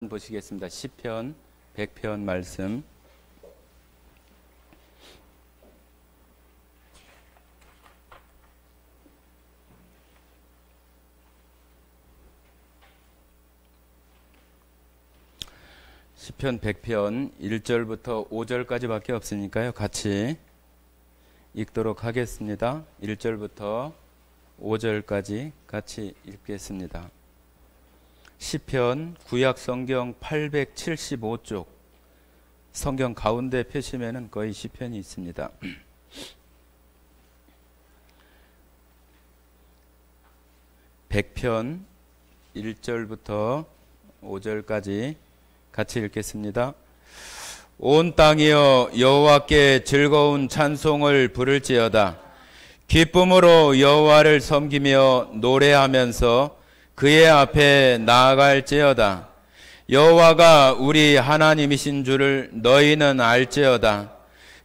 보시겠습니다. 시편 100편 말씀. 시편 100편 1절부터 5절까지밖에 없으니까요. 같이 읽도록 하겠습니다. 1절부터 5절까지 같이 읽겠습니다. 시편 구약 성경 875쪽 성경 가운데 펴시면은 거의 시편이 있습니다. 100편 1절부터 5절까지 같이 읽겠습니다. 온 땅이여 여호와께 즐거운 찬송을 부를지어다. 기쁨으로 여호와를 섬기며 노래하면서 그의 앞에 나아갈지어다. 여호와가 우리 하나님이신 줄을 너희는 알지어다.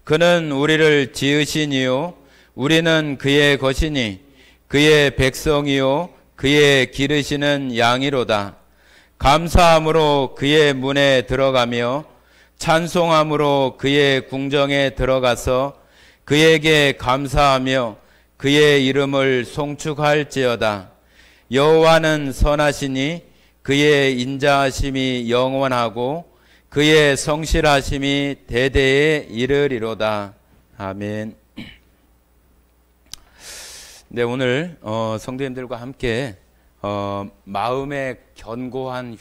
그는 우리를 지으시니요 우리는 그의 것이니 그의 백성이요 그의 기르시는 양이로다. 감사함으로 그의 문에 들어가며 찬송함으로 그의 궁정에 들어가서 그에게 감사하며 그의 이름을 송축할지어다. 여호와는 선하시니 그의 인자하심이 영원하고 그의 성실하심이 대대에 이르리로다. 아멘. 네, 오늘 성도님들과 함께 마음의 견고한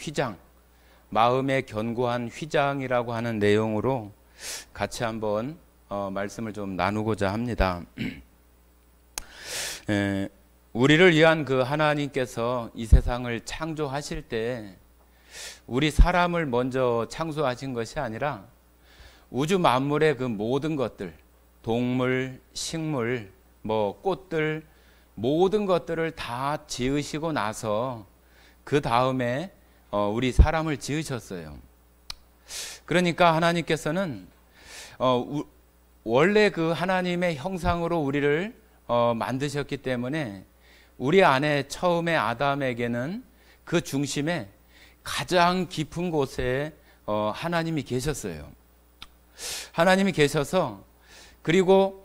휘장이라고 하는 내용으로 같이 한번 말씀을 좀 나누고자 합니다. 우리를 위한 그 하나님께서 이 세상을 창조하실 때 우리 사람을 먼저 창조하신 것이 아니라 우주 만물의 그 모든 것들, 동물, 식물, 꽃들, 모든 것들을 다 지으시고 나서 그 다음에 우리 사람을 지으셨어요. 그러니까 하나님께서는 원래 그 하나님의 형상으로 우리를 만드셨기 때문에 우리 안에 처음에 아담에게는 그 중심에 가장 깊은 곳에 하나님이 계셨어요. 하나님이 계셔서 그리고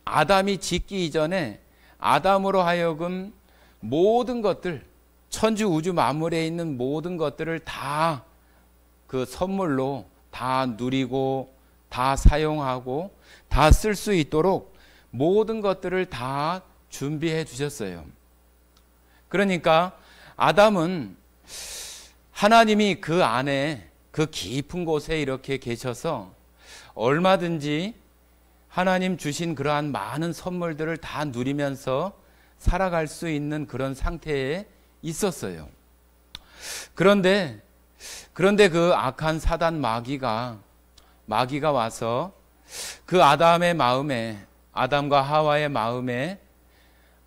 아담이 짓기 이전에 아담으로 하여금 모든 것들, 천지 우주 만물에 있는 모든 것들을 다 그 선물로 다 누리고 다 사용하고 다 쓸 수 있도록 모든 것들을 다 준비해 주셨어요. 그러니까 아담은 하나님이 그 안에 그 깊은 곳에 이렇게 계셔서 얼마든지 하나님 주신 그러한 많은 선물들을 다 누리면서 살아갈 수 있는 그런 상태에 있었어요. 그런데 그 악한 사단 마귀가 와서 그 아담과 하와의 마음에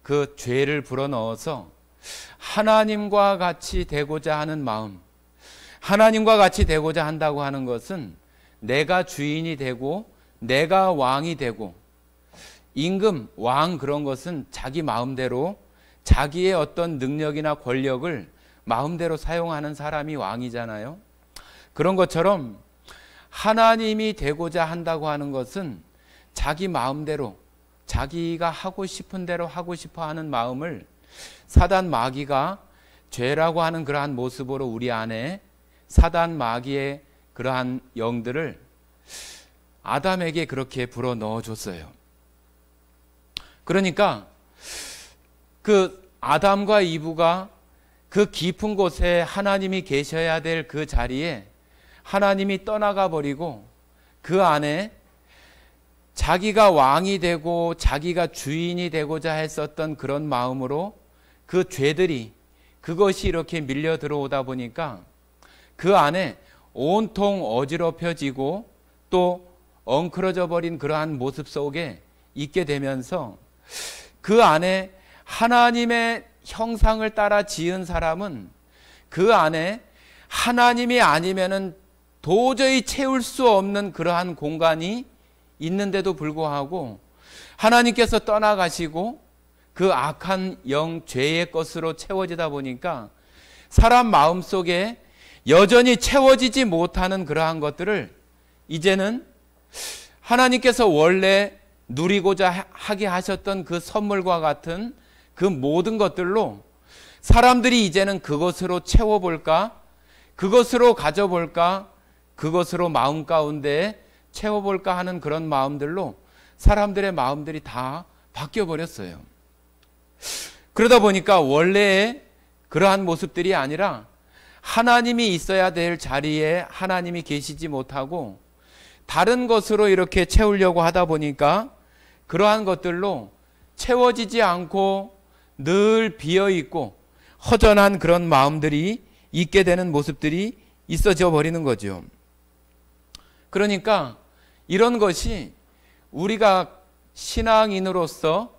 그 죄를 불어넣어서 하나님과 같이 되고자 하는 마음, 하나님과 같이 되고자 한다고 하는 것은 내가 주인이 되고 내가 왕이 되고, 임금, 왕 그런 것은 자기 마음대로 자기의 어떤 능력이나 권력을 마음대로 사용하는 사람이 왕이잖아요. 그런 것처럼 하나님이 되고자 한다고 하는 것은 자기 마음대로 자기가 하고 싶은 대로 하고 싶어 하는 마음을 사단 마귀가 죄라고 하는 그러한 모습으로 우리 안에 사단 마귀의 그러한 영들을 아담에게 그렇게 불어 넣어줬어요. 그러니까 그 아담과 이브가 그 깊은 곳에 하나님이 계셔야 될 그 자리에 하나님이 떠나가 버리고 그 안에 자기가 왕이 되고 자기가 주인이 되고자 했었던 그런 마음으로 그 죄들이 그것이 이렇게 밀려 들어오다 보니까 그 안에 온통 어지럽혀지고 또 엉클어져 버린 그러한 모습 속에 있게 되면서 그 안에 하나님의 형상을 따라 지은 사람은 그 안에 하나님이 아니면은 도저히 채울 수 없는 그러한 공간이 있는데도 불구하고 하나님께서 떠나가시고 그 악한 영 죄의 것으로 채워지다 보니까 사람 마음속에 여전히 채워지지 못하는 그러한 것들을 이제는 하나님께서 원래 누리고자 하게 하셨던 그 선물과 같은 그 모든 것들로 사람들이 이제는 그것으로 채워볼까, 그것으로 가져볼까, 그것으로 마음 가운데 채워볼까 하는 그런 마음들로 사람들의 마음들이 다 바뀌어버렸어요. 그러다 보니까 원래의 그러한 모습들이 아니라 하나님이 있어야 될 자리에 하나님이 계시지 못하고 다른 것으로 이렇게 채우려고 하다 보니까 그러한 것들로 채워지지 않고 늘 비어있고 허전한 그런 마음들이 있게 되는 모습들이 있어져 버리는 거죠. 그러니까 이런 것이 우리가 신앙인으로서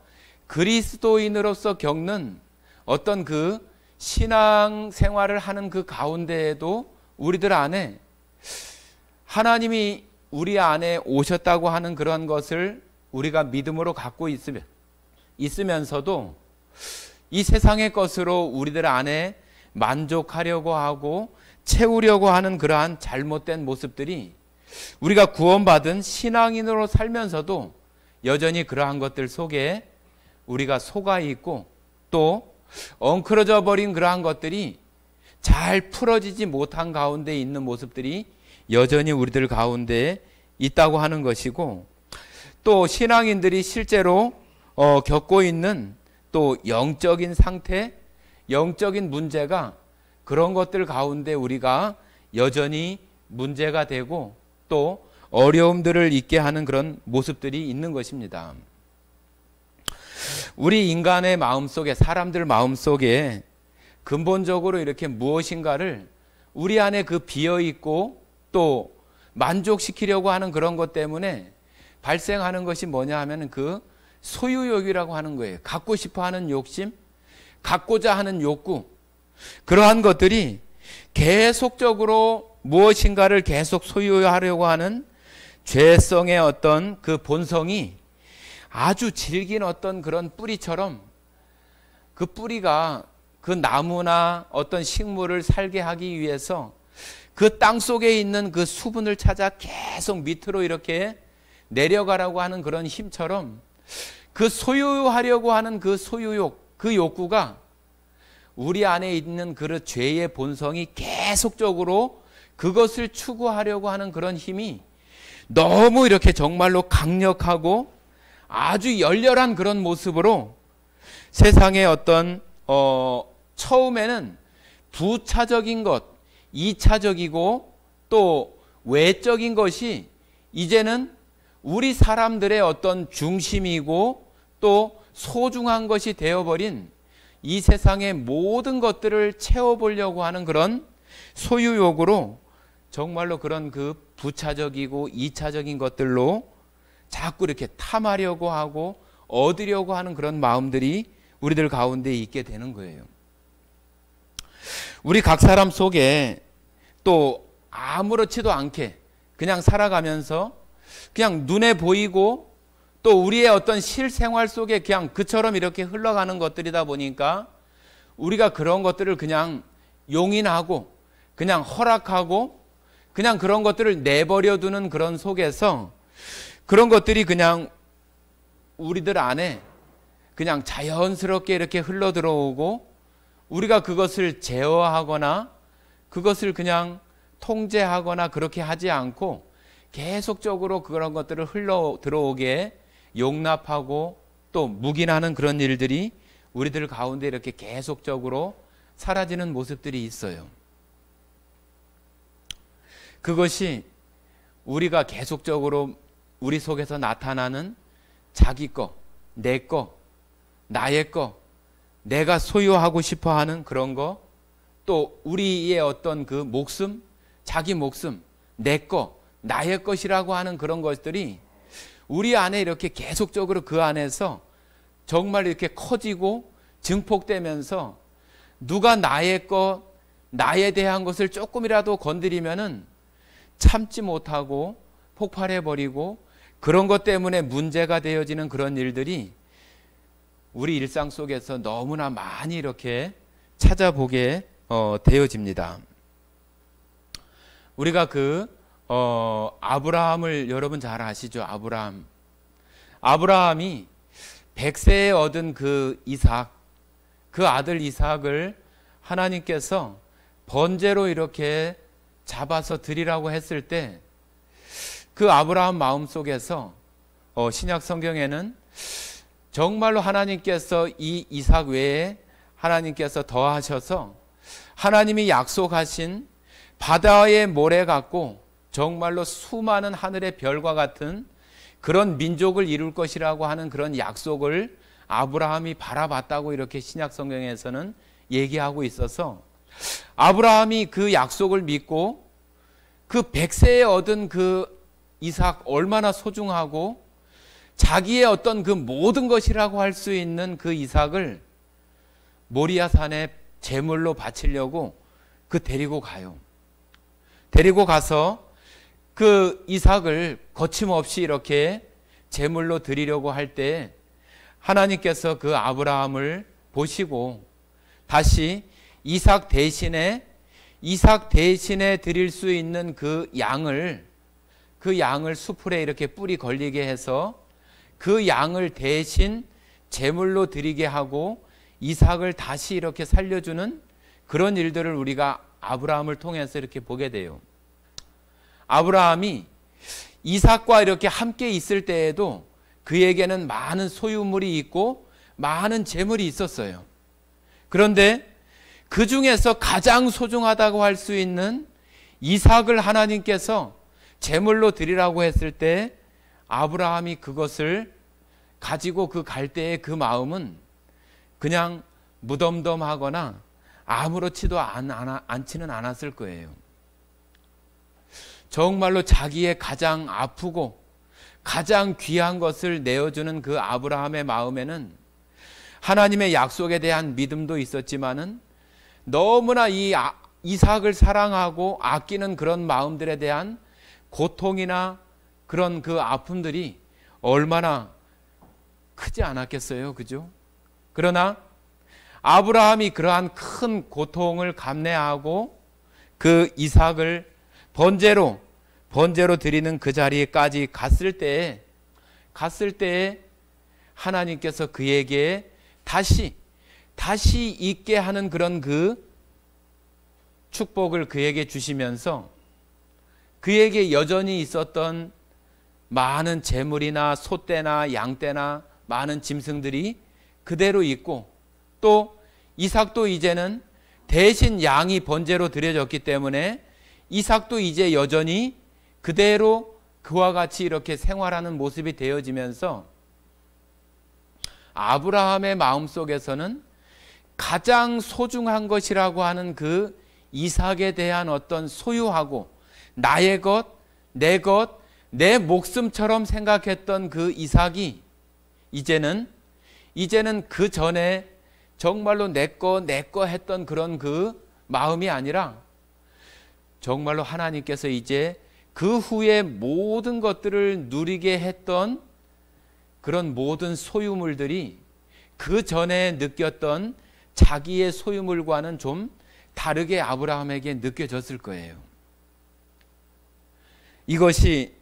그리스도인으로서 겪는 어떤 그 신앙 생활을 하는 그 가운데에도 우리들 안에 하나님이 우리 안에 오셨다고 하는 그런 것을 우리가 믿음으로 갖고 있으면서도 이 세상의 것으로 우리들 안에 만족하려고 하고 채우려고 하는 그러한 잘못된 모습들이 우리가 구원받은 신앙인으로 살면서도 여전히 그러한 것들 속에 우리가 속아 있고 또 엉클어져 버린 그러한 것들이 잘 풀어지지 못한 가운데 있는 모습들이 여전히 우리들 가운데 있다고 하는 것이고, 또 신앙인들이 실제로 겪고 있는 또 영적인 상태, 영적인 문제가 그런 것들 가운데 우리가 여전히 문제가 되고 또 어려움들을 있게 하는 그런 모습들이 있는 것입니다. 우리 인간의 마음속에, 사람들 마음속에 근본적으로 이렇게 무엇인가를 우리 안에 그 비어있고 또 만족시키려고 하는 그런 것 때문에 발생하는 것이 뭐냐 하면 그 소유욕이라고 하는 거예요. 갖고 싶어 하는 욕심, 갖고자 하는 욕구, 그러한 것들이 계속적으로 무엇인가를 계속 소유하려고 하는 죄성의 어떤 그 본성이 아주 질긴 어떤 그런 뿌리처럼, 그 뿌리가 그 나무나 어떤 식물을 살게 하기 위해서 그 땅 속에 있는 그 수분을 찾아 계속 밑으로 이렇게 내려가라고 하는 그런 힘처럼 그 소유하려고 하는 그 소유욕, 그 욕구가 우리 안에 있는 그 죄의 본성이 계속적으로 그것을 추구하려고 하는 그런 힘이 너무 이렇게 정말로 강력하고 아주 열렬한 그런 모습으로 세상의 어떤 처음에는 부차적인 것, 이차적이고 또 외적인 것이 이제는 우리 사람들의 어떤 중심이고 또 소중한 것이 되어버린 이 세상의 모든 것들을 채워보려고 하는 그런 소유욕으로 정말로 그런 그 부차적이고 이차적인 것들로 자꾸 이렇게 탐하려고 하고 얻으려고 하는 그런 마음들이 우리들 가운데 있게 되는 거예요. 우리 각 사람 속에 또 아무렇지도 않게 그냥 살아가면서 그냥 눈에 보이고 또 우리의 어떤 실생활 속에 그냥 그처럼 이렇게 흘러가는 것들이다 보니까 우리가 그런 것들을 그냥 용인하고 그냥 허락하고 그냥 그런 것들을 내버려 두는 그런 속에서 그런 것들이 그냥 우리들 안에 그냥 자연스럽게 이렇게 흘러 들어오고 우리가 그것을 제어하거나 그것을 그냥 통제하거나 그렇게 하지 않고 계속적으로 그런 것들을 흘러 들어오게 용납하고 또 묵인하는 그런 일들이 우리들 가운데 이렇게 계속적으로 사라지는 모습들이 있어요. 그것이 우리가 계속적으로 우리 속에서 나타나는 자기 거, 내 거, 나의 거, 내가 소유하고 싶어 하는 그런 거, 또 우리의 어떤 그 목숨, 자기 목숨, 내 거, 나의 것이라고 하는 그런 것들이 우리 안에 이렇게 계속적으로 그 안에서 정말 이렇게 커지고 증폭되면서 누가 나의 것, 나에 대한 것을 조금이라도 건드리면은 참지 못하고 폭발해버리고 그런 것 때문에 문제가 되어지는 그런 일들이 우리 일상 속에서 너무나 많이 이렇게 찾아보게 되어집니다. 우리가 아브라함을 여러분 잘 아시죠? 아브라함이 100세에 얻은 그 이삭, 그 아들 이삭을 하나님께서 번제로 이렇게 잡아서 드리라고 했을 때 그 아브라함 마음속에서 신약 성경에는 정말로 하나님께서 이 이삭 외에 하나님께서 더하셔서 하나님이 약속하신 바다의 모래 같고 정말로 수많은 하늘의 별과 같은 그런 민족을 이룰 것이라고 하는 그런 약속을 아브라함이 바라봤다고 이렇게 신약 성경에서는 얘기하고 있어서 아브라함이 그 약속을 믿고 그 100세에 얻은 그 이삭 얼마나 소중하고 자기의 어떤 그 모든 것이라고 할 수 있는 그 이삭을 모리아 산에 제물로 바치려고 데리고 가요. 데리고 가서 그 이삭을 거침없이 이렇게 제물로 드리려고 할 때 하나님께서 그 아브라함을 보시고 다시 이삭 대신에 드릴 수 있는 그 양을 수풀에 이렇게 뿔이 걸리게 해서 그 양을 대신 제물로 드리게 하고 이삭을 다시 이렇게 살려주는 그런 일들을 우리가 아브라함을 통해서 이렇게 보게 돼요. 아브라함이 이삭과 이렇게 함께 있을 때에도 그에게는 많은 소유물이 있고 많은 재물이 있었어요. 그런데 그 중에서 가장 소중하다고 할 수 있는 이삭을 하나님께서 제물로 드리라고 했을 때 아브라함이 그것을 가지고 갈 때의 그 마음은 그냥 무덤덤하거나 아무렇지도 않지는 않았을 거예요. 정말로 자기의 가장 아프고 가장 귀한 것을 내어주는 그 아브라함의 마음에는 하나님의 약속에 대한 믿음도 있었지만은 너무나 이 이삭을 사랑하고 아끼는 그런 마음들에 대한 고통이나 그런 그 아픔들이 얼마나 크지 않았겠어요. 그죠? 그러나 아브라함이 그러한 큰 고통을 감내하고 그 이삭을 번제로 드리는 그 자리에까지 갔을 때에 하나님께서 그에게 다시 있게 하는 그런 그 축복을 그에게 주시면서 그에게 여전히 있었던 많은 재물이나 소떼나 양떼나 많은 짐승들이 그대로 있고 또 이삭도 이제는 대신 양이 번제로 드려졌기 때문에 이삭도 이제 여전히 그대로 그와 같이 이렇게 생활하는 모습이 되어지면서 아브라함의 마음속에서는 가장 소중한 것이라고 하는 그 이삭에 대한 어떤 소유하고 나의 것, 내 목숨처럼 생각했던 그 이삭이 이제는 그 전에 정말로 내 거 했던 그런 그 마음이 아니라 정말로 하나님께서 이제 그 후에 모든 것들을 누리게 했던 그런 모든 소유물들이 그 전에 느꼈던 자기의 소유물과는 좀 다르게 아브라함에게 느껴졌을 거예요. 이것이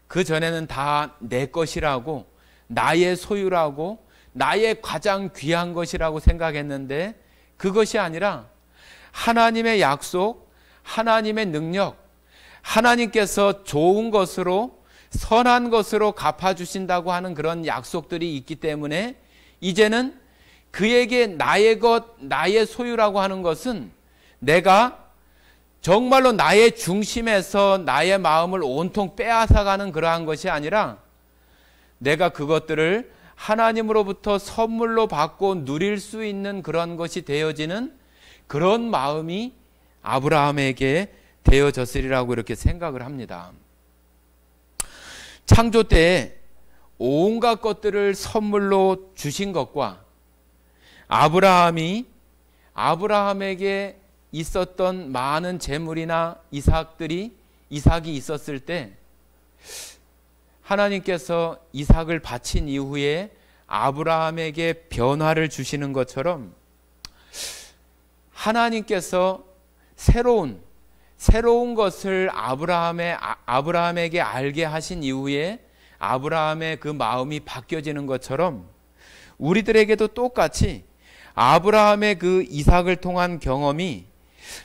그 전에는 다 내 것이라고 나의 소유라고 나의 가장 귀한 것이라고 생각했는데 그것이 아니라 하나님의 약속, 하나님의 능력, 하나님께서 좋은 것으로 선한 것으로 갚아주신다고 하는 그런 약속들이 있기 때문에 이제는 그에게 나의 것, 나의 소유라고 하는 것은 내가 정말로 나의 중심에서 나의 마음을 온통 빼앗아가는 그러한 것이 아니라 내가 그것들을 하나님으로부터 선물로 받고 누릴 수 있는 그런 것이 되어지는 그런 마음이 아브라함에게 되어졌으리라고 이렇게 생각을 합니다. 창조 때에 온갖 것들을 선물로 주신 것과 아브라함에게 있었던 많은 재물이나 이삭이 있었을 때 하나님께서 이삭을 바친 이후에 아브라함에게 변화를 주시는 것처럼 하나님께서 새로운 것을 아브라함에게 알게 하신 이후에 아브라함의 그 마음이 바뀌어지는 것처럼 우리들에게도 똑같이 아브라함의 그 이삭을 통한 경험이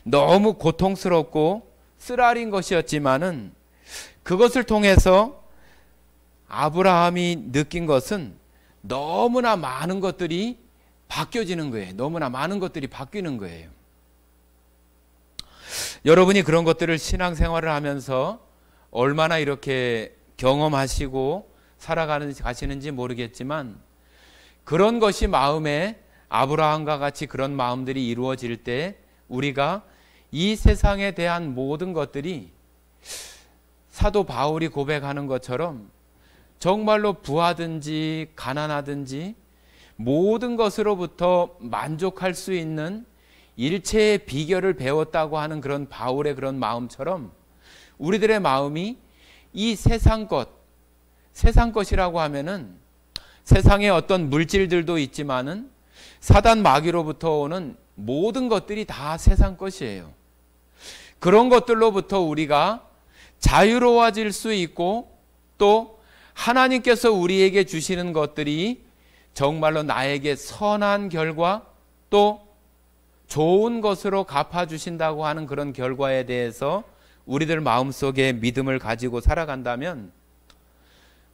너무 고통스럽고 쓰라린 것이었지만은 그것을 통해서 아브라함이 느낀 것은 너무나 많은 것들이 바뀌어지는 거예요. 너무나 많은 것들이 바뀌는 거예요. 여러분이 그런 것들을 신앙생활을 하면서 얼마나 이렇게 경험하시고 가시는지 모르겠지만 그런 것이 마음에 아브라함과 같이 그런 마음들이 이루어질 때 우리가 이 세상에 대한 모든 것들이 사도 바울이 고백하는 것처럼 정말로 부하든지 가난하든지 모든 것으로부터 만족할 수 있는 일체의 비결을 배웠다고 하는 그런 바울의 그런 마음처럼 우리들의 마음이 이 세상 것이라고 하면은 세상에 어떤 물질들도 있지만은 사단 마귀로부터 오는 모든 것들이 다 세상 것이에요. 그런 것들로부터 우리가 자유로워질 수 있고 또 하나님께서 우리에게 주시는 것들이 정말로 나에게 선한 결과 또 좋은 것으로 갚아주신다고 하는 그런 결과에 대해서 우리들 마음속에 믿음을 가지고 살아간다면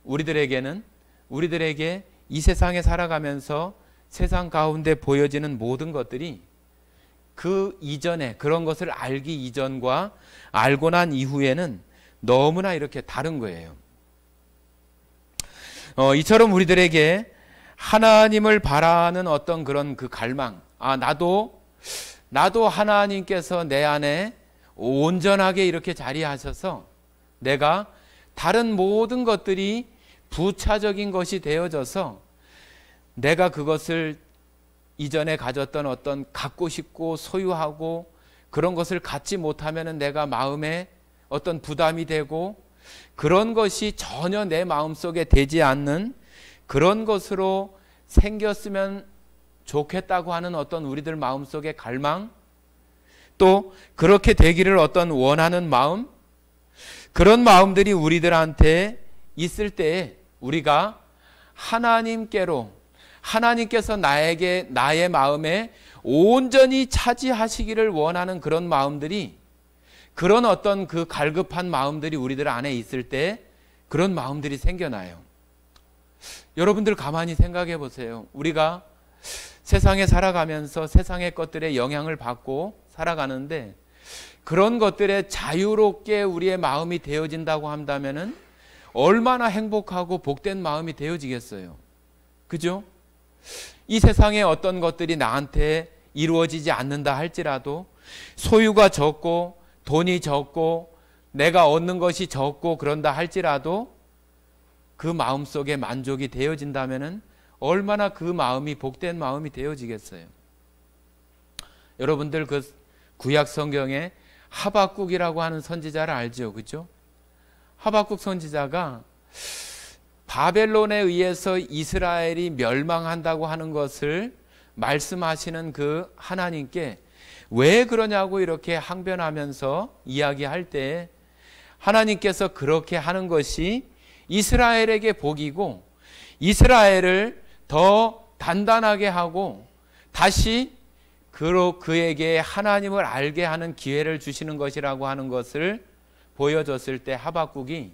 우리들에게 이 세상에 살아가면서 세상 가운데 보여지는 모든 것들이 그 이전에 그런 것을 알기 이전과 알고 난 이후에는 너무나 이렇게 다른 거예요. 이처럼 우리들에게 하나님을 바라는 어떤 그런 그 갈망, 나도 하나님께서 내 안에 온전하게 이렇게 자리하셔서 내가 다른 모든 것들이 부차적인 것이 되어져서 내가 그것을 이전에 가졌던 어떤 갖고 싶고 소유하고 그런 것을 갖지 못하면 내가 마음에 어떤 부담이 되고 그런 것이 전혀 내 마음속에 되지 않는 그런 것으로 생겼으면 좋겠다고 하는 어떤 우리들 마음속의 갈망 또 그렇게 되기를 어떤 원하는 마음 그런 마음들이 우리들한테 있을 때에 우리가 하나님께서 나의 마음에 온전히 차지하시기를 원하는 그런 마음들이 그런 어떤 그 갈급한 마음들이 우리들 안에 있을 때 그런 마음들이 생겨나요. 여러분들 가만히 생각해 보세요. 우리가 세상에 살아가면서 세상의 것들에 영향을 받고 살아가는데 그런 것들에 자유롭게 우리의 마음이 되어진다고 한다면은 얼마나 행복하고 복된 마음이 되어지겠어요. 그죠? 이 세상에 어떤 것들이 나한테 이루어지지 않는다 할지라도 소유가 적고 돈이 적고 내가 얻는 것이 적고 그런다 할지라도 그 마음속에 만족이 되어진다면은 얼마나 그 마음이 복된 마음이 되어지겠어요. 여러분들 그 구약 성경에 하박국이라고 하는 선지자를 알죠? 그죠? 하박국 선지자가 바벨론에 의해서 이스라엘이 멸망한다고 하는 것을 말씀하시는 그 하나님께 왜 그러냐고 이렇게 항변하면서 이야기할 때 하나님께서 그렇게 하는 것이 이스라엘에게 복이고 이스라엘을 더 단단하게 하고 다시 그에게 하나님을 알게 하는 기회를 주시는 것이라고 하는 것을 보여줬을 때 하박국이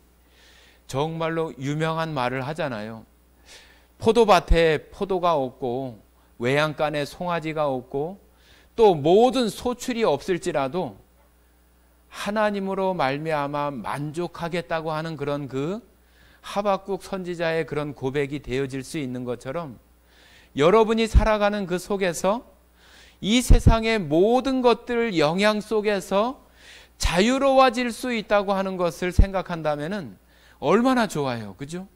정말로 유명한 말을 하잖아요. 포도밭에 포도가 없고 외양간에 송아지가 없고 또 모든 소출이 없을지라도 하나님으로 말미암아 만족하겠다고 하는 그런 그 하박국 선지자의 그런 고백이 되어질 수 있는 것처럼 여러분이 살아가는 그 속에서 이 세상의 모든 것들 영향 속에서 자유로워질 수 있다고 하는 것을 생각한다면은 얼마나 좋아요. 그죠?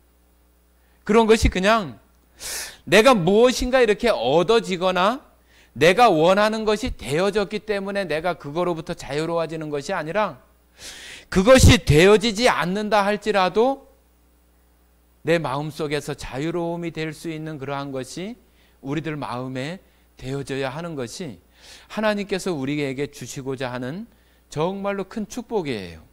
그런 것이 그냥 내가 무엇인가 이렇게 얻어지거나 내가 원하는 것이 되어졌기 때문에 내가 그거로부터 자유로워지는 것이 아니라 그것이 되어지지 않는다 할지라도 내 마음속에서 자유로움이 될 수 있는 그러한 것이 우리들 마음에 되어져야 하는 것이 하나님께서 우리에게 주시고자 하는 정말로 큰 축복이에요.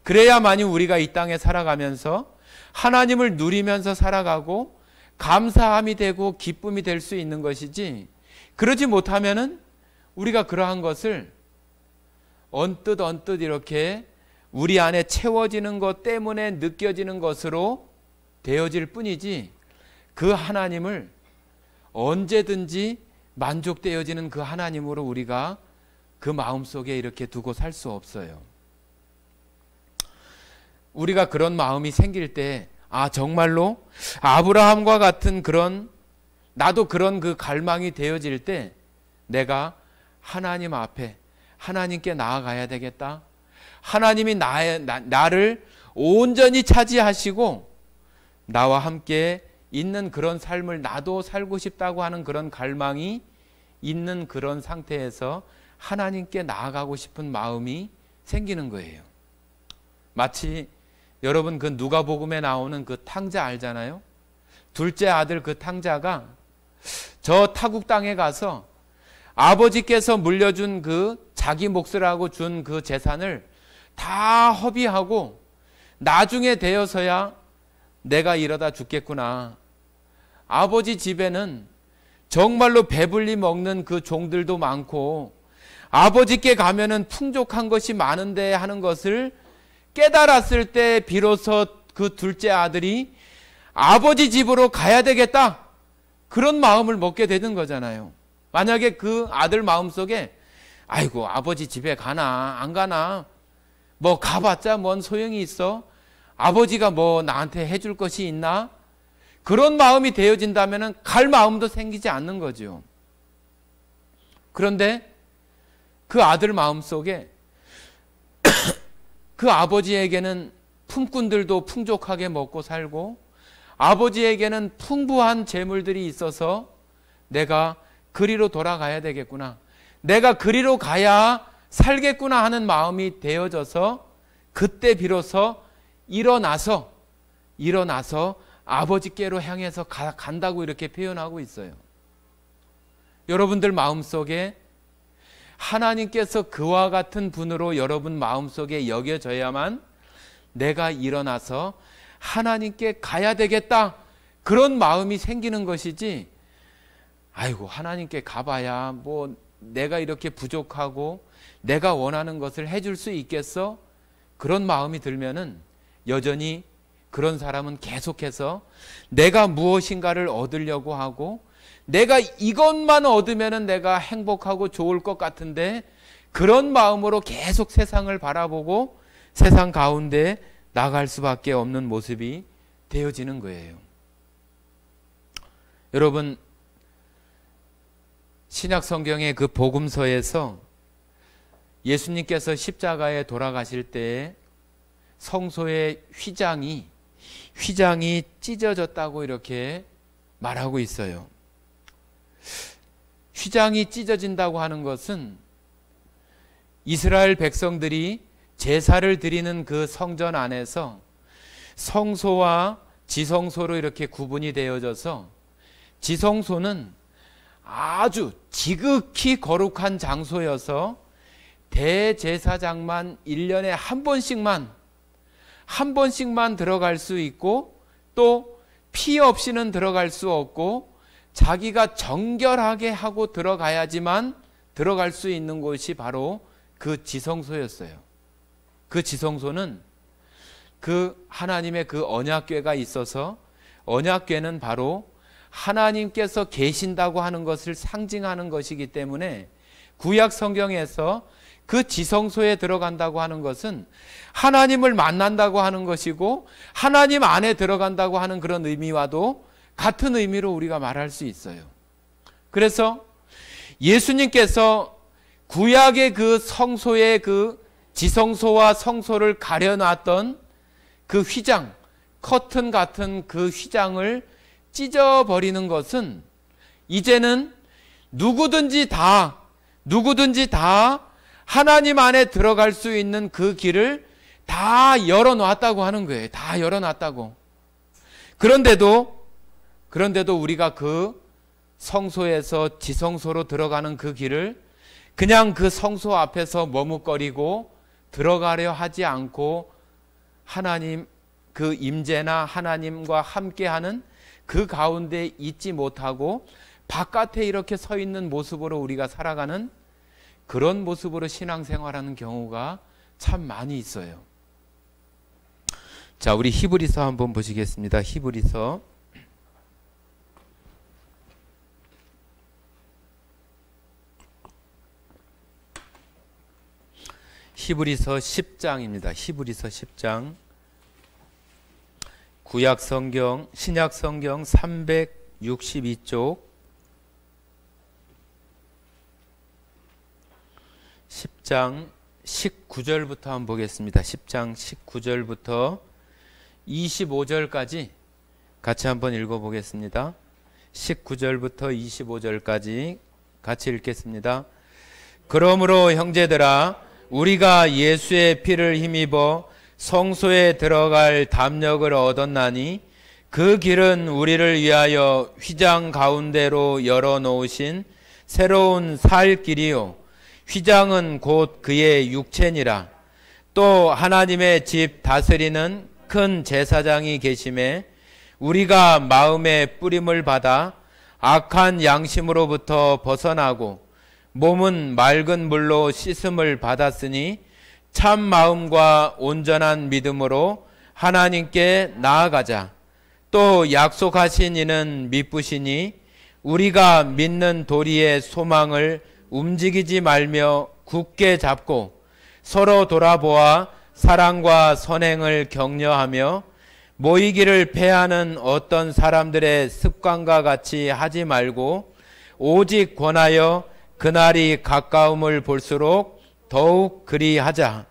그래야만이 우리가 이 땅에 살아가면서 하나님을 누리면서 살아가고 감사함이 되고 기쁨이 될 수 있는 것이지, 그러지 못하면은 우리가 그러한 것을 언뜻 이렇게 우리 안에 채워지는 것 때문에 느껴지는 것으로 되어질 뿐이지, 그 하나님을 언제든지 만족되어지는 그 하나님으로 우리가 그 마음속에 이렇게 두고 살 수 없어요. 우리가 그런 마음이 생길 때, 정말로 아브라함과 같은 그런, 나도 그런 그 갈망이 되어질 때 내가 하나님 앞에 하나님께 나아가야 되겠다. 하나님이 나를 온전히 차지하시고 나와 함께 있는 그런 삶을 나도 살고 싶다고 하는 그런 갈망이 있는 그런 상태에서 하나님께 나아가고 싶은 마음이 생기는 거예요. 마치 여러분 그 누가복음에 나오는 그 탕자 알잖아요. 둘째 아들 그 탕자가 저 타국 땅에 가서 아버지께서 물려준 그 자기 몫이라고 준 그 재산을 다 허비하고 나중에 되어서야 내가 이러다 죽겠구나. 아버지 집에는 정말로 배불리 먹는 그 종들도 많고 아버지께 가면은 풍족한 것이 많은데 하는 것을 깨달았을 때 비로소 그 둘째 아들이 아버지 집으로 가야 되겠다, 그런 마음을 먹게 되는 거잖아요. 만약에 그 아들 마음속에 아이고 아버지 집에 가나 안 가나, 뭐 가봤자 뭔 소용이 있어, 아버지가 뭐 나한테 해줄 것이 있나, 그런 마음이 되어진다면 갈 마음도 생기지 않는 거죠. 그런데 그 아들 마음속에 그 아버지에게는 품꾼들도 풍족하게 먹고 살고 아버지에게는 풍부한 재물들이 있어서 내가 그리로 돌아가야 되겠구나, 내가 그리로 가야 살겠구나 하는 마음이 되어져서 그때 비로소 일어나서 아버지께로 향해서 간다고 이렇게 표현하고 있어요. 여러분들 마음속에 하나님께서 그와 같은 분으로 여러분 마음속에 여겨져야만 내가 일어나서 하나님께 가야 되겠다, 그런 마음이 생기는 것이지, 아이고 하나님께 가봐야 뭐 내가 이렇게 부족하고 내가 원하는 것을 해줄 수 있겠어, 그런 마음이 들면은 여전히 그런 사람은 계속해서 내가 무엇인가를 얻으려고 하고 내가 이것만 얻으면은 내가 행복하고 좋을 것 같은데, 그런 마음으로 계속 세상을 바라보고 세상 가운데 나갈 수밖에 없는 모습이 되어지는 거예요. 여러분, 신약 성경의 그 복음서에서 예수님께서 십자가에 돌아가실 때에 성소의 휘장이 찢어졌다고 이렇게 말하고 있어요. 휘장이 찢어진다고 하는 것은 이스라엘 백성들이 제사를 드리는 그 성전 안에서 성소와 지성소로 이렇게 구분이 되어져서, 지성소는 아주 지극히 거룩한 장소여서 대제사장만 1년에 한 번씩만 들어갈 수 있고, 또 피 없이는 들어갈 수 없고 자기가 정결하게 하고 들어가야지만 들어갈 수 있는 곳이 바로 그 지성소였어요. 그 지성소는 그 하나님의 그 언약궤가 있어서, 언약궤는 바로 하나님께서 계신다고 하는 것을 상징하는 것이기 때문에 구약 성경에서 그 지성소에 들어간다고 하는 것은 하나님을 만난다고 하는 것이고 하나님 안에 들어간다고 하는 그런 의미와도 같은 의미로 우리가 말할 수 있어요. 그래서 예수님께서 구약의 그 성소의 그 지성소와 성소를 가려놨던 그 휘장, 커튼 같은 그 휘장을 찢어버리는 것은 이제는 누구든지 다 하나님 안에 들어갈 수 있는 그 길을 다 열어놨다고 하는 거예요. 다 열어놨다고. 그런데도 우리가 그 성소에서 지성소로 들어가는 그 길을 그냥 그 성소 앞에서 머뭇거리고 들어가려 하지 않고 하나님 그 임재나 하나님과 함께하는 그 가운데 있지 못하고 바깥에 이렇게 서 있는 모습으로 우리가 살아가는 그런 모습으로 신앙생활하는 경우가 참 많이 있어요. 자, 우리 히브리서 한번 보시겠습니다. 히브리서 10장입니다. 히브리서 10장. 구약 성경, 신약 성경 362쪽 10장 19절부터 한번 보겠습니다. 10장 19절부터 25절까지 같이 한번 읽어보겠습니다. 19절부터 25절까지 같이 읽겠습니다. 그러므로 형제들아, 우리가 예수의 피를 힘입어 성소에 들어갈 담력을 얻었나니 그 길은 우리를 위하여 휘장 가운데로 열어놓으신 새로운 살 길이요, 휘장은 곧 그의 육체니라. 또 하나님의 집 다스리는 큰 제사장이 계심에 우리가 마음의 뿌림을 받아 악한 양심으로부터 벗어나고 몸은 맑은 물로 씻음을 받았으니 참 마음과 온전한 믿음으로 하나님께 나아가자. 또 약속하신 이는 미쁘시니 우리가 믿는 도리의 소망을 움직이지 말며 굳게 잡고 서로 돌아보아 사랑과 선행을 격려하며 모이기를 패하는 어떤 사람들의 습관과 같이 하지 말고 오직 권하여 그날이 가까움을 볼수록 더욱 그리하자.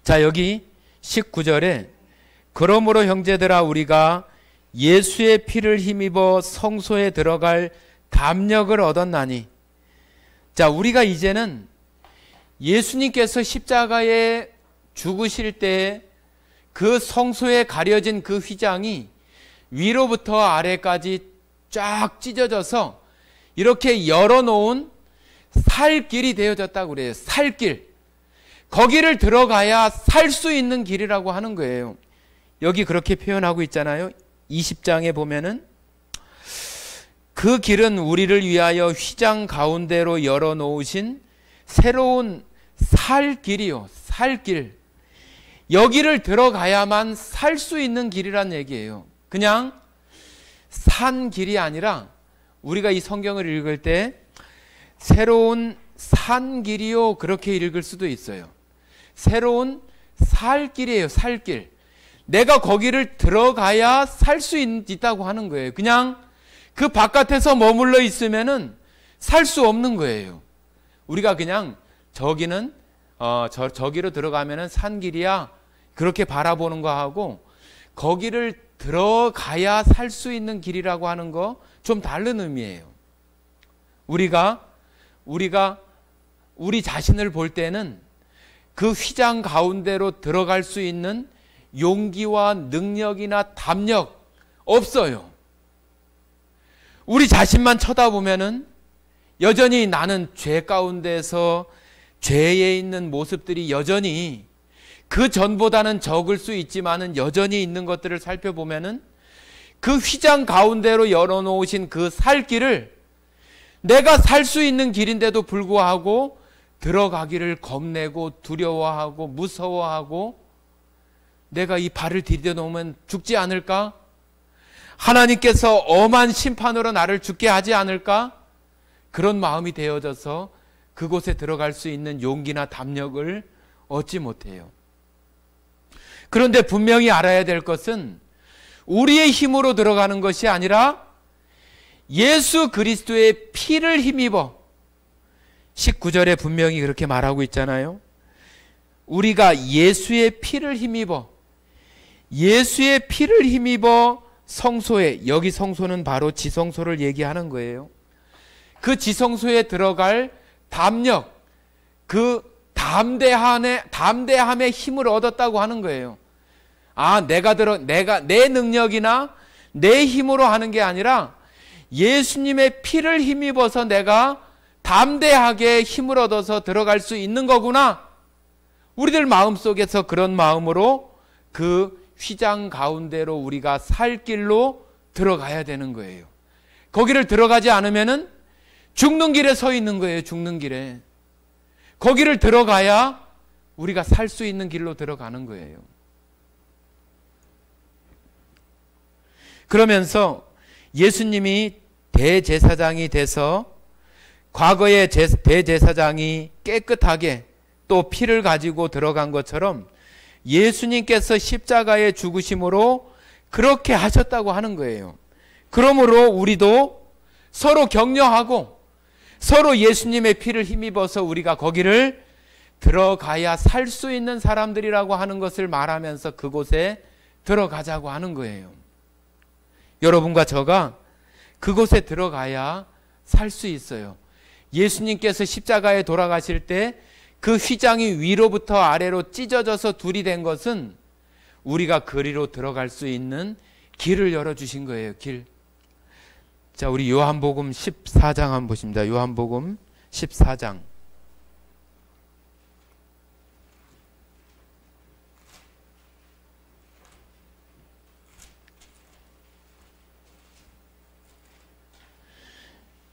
자, 여기 19절에 그러므로 형제들아, 우리가 예수의 피를 힘입어 성소에 들어갈 담력을 얻었나니. 자, 우리가 이제는 예수님께서 십자가에 죽으실 때 그 성소에 가려진 그 휘장이 위로부터 아래까지 쫙 찢어져서 이렇게 열어놓은 살길이 되어졌다고 그래요. 살길. 거기를 들어가야 살 수 있는 길이라고 하는 거예요. 여기 그렇게 표현하고 있잖아요. 20장에 보면은 그 길은 우리를 위하여 휘장 가운데로 열어놓으신 새로운 살길이요. 살길. 여기를 들어가야만 살 수 있는 길이란 얘기예요. 그냥 산 길이 아니라 우리가 이 성경을 읽을 때 새로운 산 길이요, 그렇게 읽을 수도 있어요. 새로운 살길이에요. 살길. 내가 거기를 들어가야 살 수 있다고 하는 거예요. 그냥 그 바깥에서 머물러 있으면은 살 수 없는 거예요. 우리가 그냥 저기는 저기로 들어가면은 산길이야, 그렇게 바라보는 거 하고 거기를 들어가야 살 수 있는 길이라고 하는 거 좀 다른 의미예요. 우리가 우리 자신을 볼 때는 그 휘장 가운데로 들어갈 수 있는 용기와 능력이나 담력 없어요. 우리 자신만 쳐다보면은 여전히 나는 죄 가운데서 죄에 있는 모습들이 여전히 그 전보다는 적을 수 있지만은 여전히 있는 것들을 살펴보면은 그 휘장 가운데로 열어놓으신 그 살길을 내가 살 수 있는 길인데도 불구하고 들어가기를 겁내고 두려워하고 무서워하고 내가 이 발을 디뎌놓으면 죽지 않을까? 하나님께서 엄한 심판으로 나를 죽게 하지 않을까? 그런 마음이 되어져서 그곳에 들어갈 수 있는 용기나 담력을 얻지 못해요. 그런데 분명히 알아야 될 것은 우리의 힘으로 들어가는 것이 아니라 예수 그리스도의 피를 힘입어, 19절에 분명히 그렇게 말하고 있잖아요. 우리가 예수의 피를 힘입어, 예수의 피를 힘입어 성소에, 여기 성소는 바로 지성소를 얘기하는 거예요. 그 지성소에 들어갈 담력, 그 담대함의 힘을 얻었다고 하는 거예요. 내가 내 능력이나 내 힘으로 하는 게 아니라 예수님의 피를 힘입어서 내가 담대하게 힘을 얻어서 들어갈 수 있는 거구나. 우리들 마음속에서 그런 마음으로 그 휘장 가운데로 우리가 살 길로 들어가야 되는 거예요. 거기를 들어가지 않으면은 죽는 길에 서 있는 거예요. 죽는 길에. 거기를 들어가야 우리가 살 수 있는 길로 들어가는 거예요. 그러면서 예수님이 대제사장이 돼서 과거의 대제사장이 깨끗하게 또 피를 가지고 들어간 것처럼 예수님께서 십자가의 죽으심으로 그렇게 하셨다고 하는 거예요. 그러므로 우리도 서로 격려하고 서로 예수님의 피를 힘입어서 우리가 거기를 들어가야 살 수 있는 사람들이라고 하는 것을 말하면서 그곳에 들어가자고 하는 거예요. 여러분과 저가 그곳에 들어가야 살 수 있어요. 예수님께서 십자가에 돌아가실 때 그 휘장이 위로부터 아래로 찢어져서 둘이 된 것은 우리가 그리로 들어갈 수 있는 길을 열어주신 거예요. 길. 자, 우리 요한복음 14장 한번 보십니다. 요한복음 14장.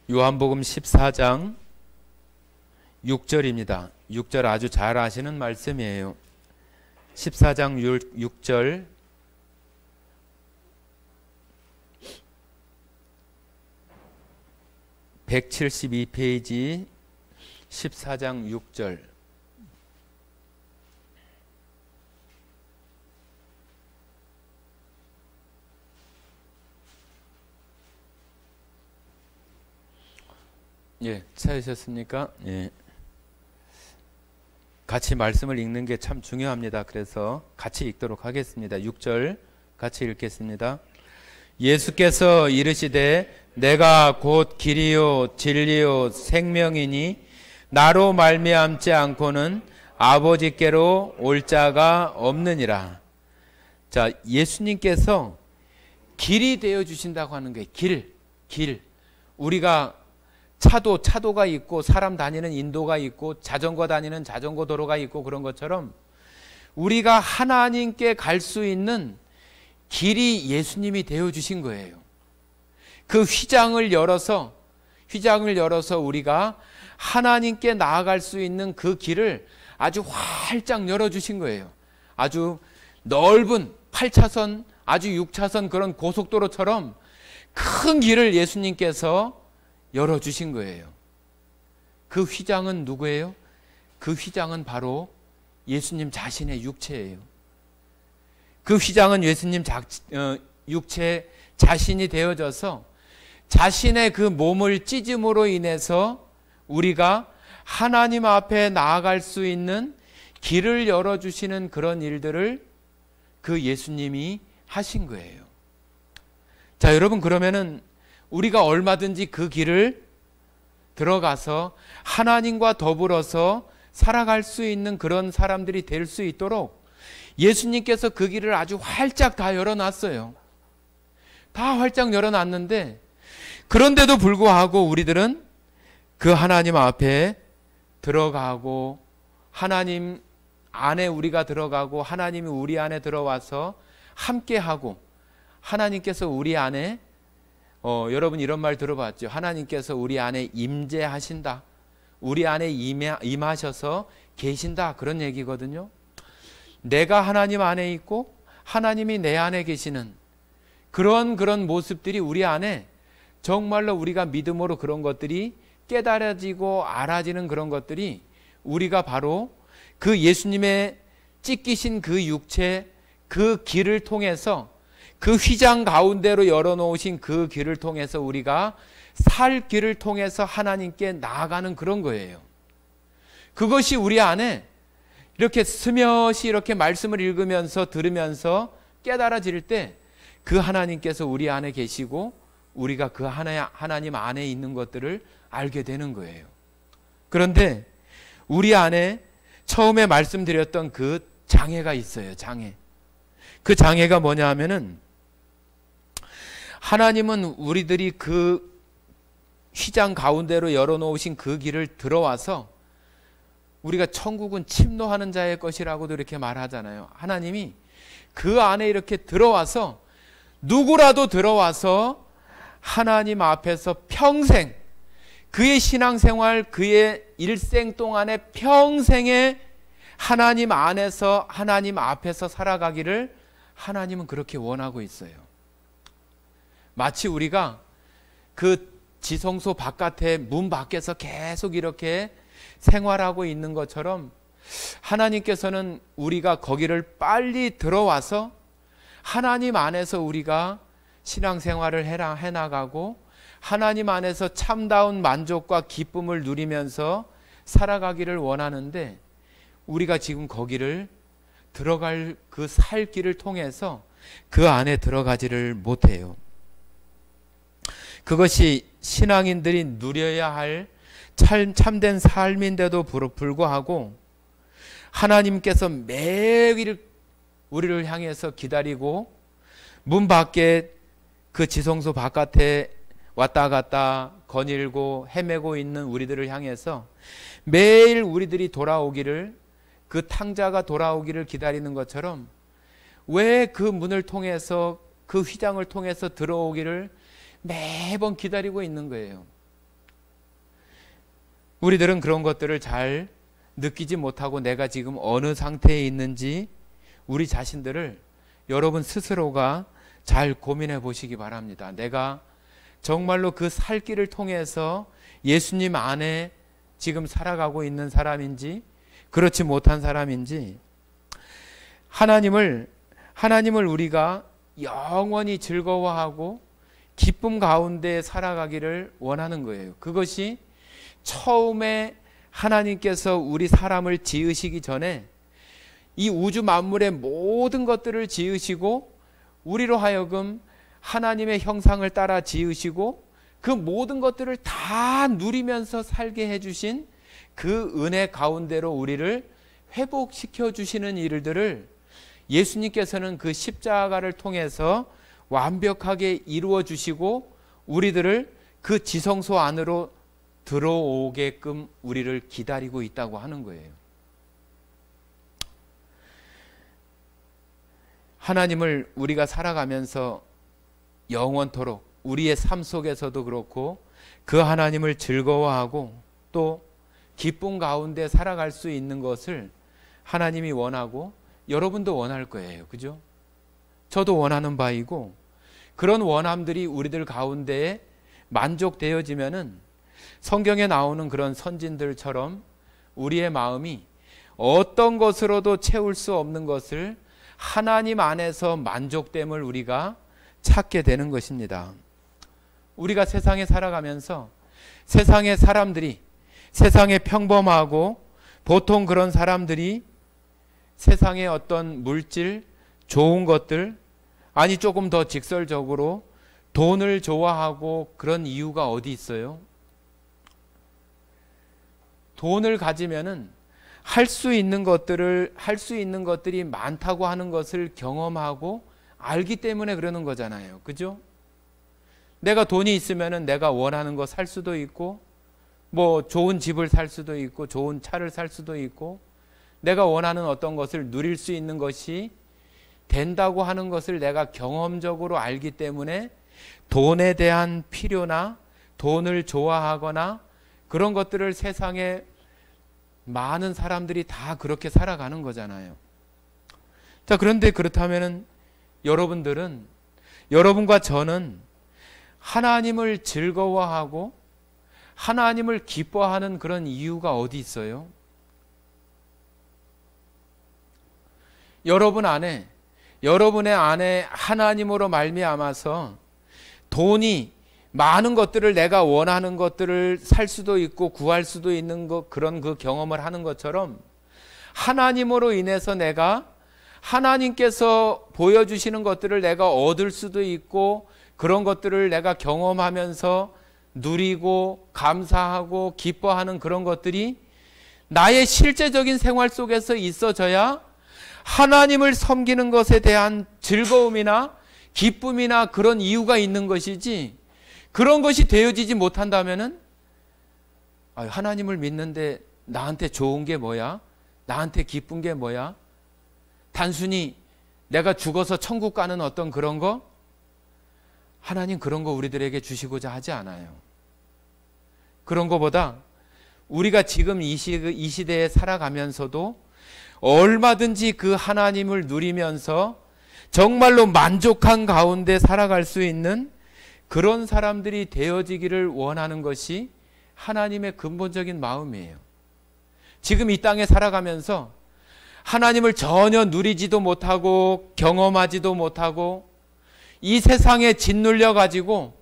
요한복음 14장 6절입니다. 6절 아주 잘 아시는 말씀이에요. 14장 6절. (172페이지) 14장 6절. 예, 찾으셨습니까? 예. 같이 말씀을 읽는 게 참 중요합니다. 그래서 같이 읽도록 하겠습니다. 6절 같이 읽겠습니다. 예수께서 이르시되 내가 곧 길이요 진리요 생명이니 나로 말미암지 않고는 아버지께로 올 자가 없느니라. 자, 예수님께서 길이 되어 주신다고 하는 거예요. 길. 우리가 차도가 있고 사람 다니는 인도가 있고 자전거 다니는 자전거 도로가 있고 그런 것처럼 우리가 하나님께 갈 수 있는 길이 예수님이 되어 주신 거예요. 그 휘장을 열어서 우리가 하나님께 나아갈 수 있는 그 길을 아주 활짝 열어주신 거예요. 아주 넓은 8차선, 아주 6차선 그런 고속도로처럼 큰 길을 예수님께서 열어주신 거예요. 그 휘장은 누구예요? 그 휘장은 바로 예수님 자신의 육체예요. 그 휘장은 예수님 육체 자신이 되어져서 자신의 그 몸을 찢음으로 인해서 우리가 하나님 앞에 나아갈 수 있는 길을 열어주시는 그런 일들을 그 예수님이 하신 거예요. 자, 여러분, 그러면은 우리가 얼마든지 그 길을 들어가서 하나님과 더불어서 살아갈 수 있는 그런 사람들이 될 수 있도록 예수님께서 그 길을 아주 활짝 다 열어놨어요. 다 활짝 열어놨는데 그런데도 불구하고 우리들은 그 하나님 앞에 들어가고 하나님 안에 우리가 들어가고 하나님이 우리 안에 들어와서 함께하고 하나님께서 우리 안에 여러분 이런 말 들어봤죠? 하나님께서 우리 안에 임재하신다. 우리 안에 임하셔서 계신다. 그런 얘기거든요. 내가 하나님 안에 있고 하나님이 내 안에 계시는 그런 모습들이 우리 안에 정말로 우리가 믿음으로 그런 것들이 깨달아지고 알아지는 그런 것들이 우리가 바로 그 예수님의 찢기신 그 육체 그 길을 통해서 그 휘장 가운데로 열어놓으신 그 길을 통해서 우리가 살 길을 통해서 하나님께 나아가는 그런 거예요. 그것이 우리 안에 이렇게 스며시 이렇게 말씀을 읽으면서 들으면서 깨달아질 때 그 하나님께서 우리 안에 계시고 우리가 그 하나님 안에 있는 것들을 알게 되는 거예요. 그런데 우리 안에 처음에 말씀드렸던 그 장애가 있어요. 장애. 그 장애가 뭐냐 하면은 하나님은 우리들이 그 휘장 가운데로 열어놓으신 그 길을 들어와서 우리가 천국은 침노하는 자의 것이라고도 이렇게 말하잖아요. 하나님이 그 안에 이렇게 들어와서 누구라도 들어와서 하나님 앞에서 평생 그의 신앙생활, 그의 일생 동안에 평생에 하나님 안에서 하나님 앞에서 살아가기를 하나님은 그렇게 원하고 있어요. 마치 우리가 그 지성소 바깥에 문 밖에서 계속 이렇게 생활하고 있는 것처럼 하나님께서는 우리가 거기를 빨리 들어와서 하나님 안에서 우리가 신앙생활을 해나가고 하나님 안에서 참다운 만족과 기쁨을 누리면서 살아가기를 원하는데 우리가 지금 거기를 들어갈 그 살 길을 통해서 그 안에 들어가지를 못해요. 그것이 신앙인들이 누려야 할 참된 삶인데도 불구하고 하나님께서 매일 우리를 향해서 기다리고 문 밖에 그 지성소 바깥에 왔다 갔다 거닐고 헤매고 있는 우리들을 향해서 매일 우리들이 돌아오기를, 그 탕자가 돌아오기를 기다리는 것처럼 왜 그 문을 통해서, 그 휘장을 통해서 들어오기를 매번 기다리고 있는 거예요. 우리들은 그런 것들을 잘 느끼지 못하고 내가 지금 어느 상태에 있는지 우리 자신들을 여러분 스스로가 잘 고민해 보시기 바랍니다. 내가 정말로 그 살 길을 통해서 예수님 안에 지금 살아가고 있는 사람인지 그렇지 못한 사람인지, 하나님을 우리가 영원히 즐거워하고 기쁨 가운데 살아가기를 원하는 거예요. 그것이 처음에 하나님께서 우리 사람을 지으시기 전에 이 우주 만물의 모든 것들을 지으시고 우리로 하여금 하나님의 형상을 따라 지으시고 그 모든 것들을 다 누리면서 살게 해주신 그 은혜 가운데로 우리를 회복시켜 주시는 일들을 예수님께서는 그 십자가를 통해서 완벽하게 이루어 주시고 우리들을 그 지성소 안으로 들어오게끔 우리를 기다리고 있다고 하는 거예요. 하나님을 우리가 살아가면서 영원토록 우리의 삶 속에서도 그렇고 그 하나님을 즐거워하고 또 기쁨 가운데 살아갈 수 있는 것을 하나님이 원하고 여러분도 원할 거예요. 그죠? 저도 원하는 바이고, 그런 원함들이 우리들 가운데에 만족되어지면은 성경에 나오는 그런 선진들처럼 우리의 마음이 어떤 것으로도 채울 수 없는 것을 하나님 안에서 만족됨을 우리가 찾게 되는 것입니다. 우리가 세상에 살아가면서 세상의 사람들이, 세상에 평범하고 보통 그런 사람들이 세상의 어떤 물질, 좋은 것들, 아니 조금 더 직설적으로 돈을 좋아하고 그런 이유가 어디 있어요? 돈을 가지면은 할 수 있는 것들이 많다고 하는 것을 경험하고 알기 때문에 그러는 거잖아요. 그죠? 내가 돈이 있으면은 내가 원하는 거 살 수도 있고, 뭐 좋은 집을 살 수도 있고, 좋은 차를 살 수도 있고, 내가 원하는 어떤 것을 누릴 수 있는 것이 된다고 하는 것을 내가 경험적으로 알기 때문에 돈에 대한 필요나 돈을 좋아하거나 그런 것들을 세상에 많은 사람들이 다 그렇게 살아가는 거잖아요. 자, 그런데 그렇다면은 여러분과 저는 하나님을 즐거워하고 하나님을 기뻐하는 그런 이유가 어디 있어요? 여러분의 안에 하나님으로 말미암아서 돈이 많은 것들을, 내가 원하는 것들을 살 수도 있고 구할 수도 있는 그런 그 경험을 하는 것처럼 하나님으로 인해서 내가 하나님께서 보여주시는 것들을 내가 얻을 수도 있고 그런 것들을 내가 경험하면서 누리고 감사하고 기뻐하는 그런 것들이 나의 실제적인 생활 속에서 있어져야 하나님을 섬기는 것에 대한 즐거움이나 기쁨이나 그런 이유가 있는 것이지, 그런 것이 되어지지 못한다면은 하나님을 믿는데 나한테 좋은 게 뭐야? 나한테 기쁜 게 뭐야? 단순히 내가 죽어서 천국 가는 어떤 그런 거? 하나님 그런 거 우리들에게 주시고자 하지 않아요. 그런 거보다 우리가 지금 이 시대에 살아가면서도 얼마든지 그 하나님을 누리면서 정말로 만족한 가운데 살아갈 수 있는 그런 사람들이 되어지기를 원하는 것이 하나님의 근본적인 마음이에요. 지금 이 땅에 살아가면서 하나님을 전혀 누리지도 못하고 경험하지도 못하고 이 세상에 짓눌려 가지고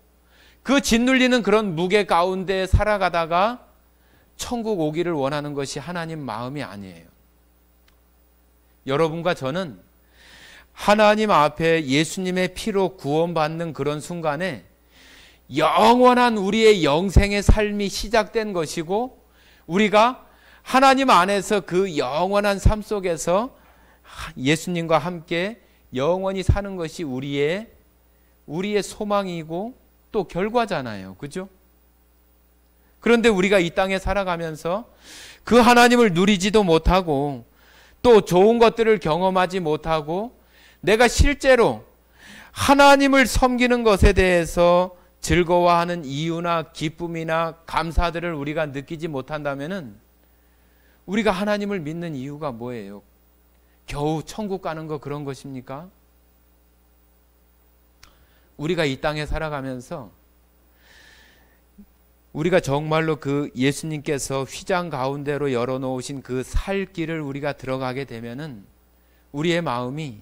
그 짓눌리는 그런 무게 가운데 살아가다가 천국 오기를 원하는 것이 하나님 마음이 아니에요. 여러분과 저는 하나님 앞에 예수님의 피로 구원받는 그런 순간에 영원한 우리의 영생의 삶이 시작된 것이고, 우리가 하나님 안에서 그 영원한 삶 속에서 예수님과 함께 영원히 사는 것이 우리의 소망이고 또 결과잖아요. 그죠? 그런데 우리가 이 땅에 살아가면서 그 하나님을 누리지도 못하고 또 좋은 것들을 경험하지 못하고 내가 실제로 하나님을 섬기는 것에 대해서 즐거워하는 이유나 기쁨이나 감사들을 우리가 느끼지 못한다면은 우리가 하나님을 믿는 이유가 뭐예요? 겨우 천국 가는 거 그런 것입니까? 우리가 이 땅에 살아가면서 우리가 정말로 그 예수님께서 휘장 가운데로 열어놓으신 그 살 길을 우리가 들어가게 되면은 우리의 마음이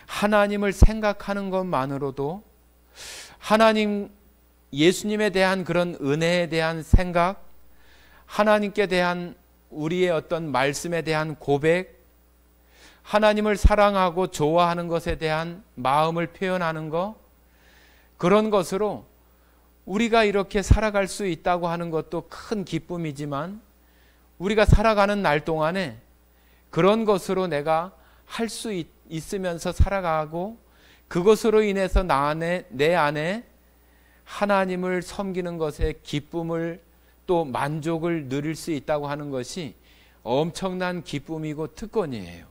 하나님을 생각하는 것만으로도 하나님, 예수님에 대한 그런 은혜에 대한 생각, 하나님께 대한 우리의 어떤 말씀에 대한 고백, 하나님을 사랑하고 좋아하는 것에 대한 마음을 표현하는 것, 그런 것으로 우리가 이렇게 살아갈 수 있다고 하는 것도 큰 기쁨이지만 우리가 살아가는 날 동안에 그런 것으로 내가 할 수 있으면서 살아가고 그것으로 인해서 내 안에 하나님을 섬기는 것에 기쁨을 또 만족을 누릴 수 있다고 하는 것이 엄청난 기쁨이고 특권이에요.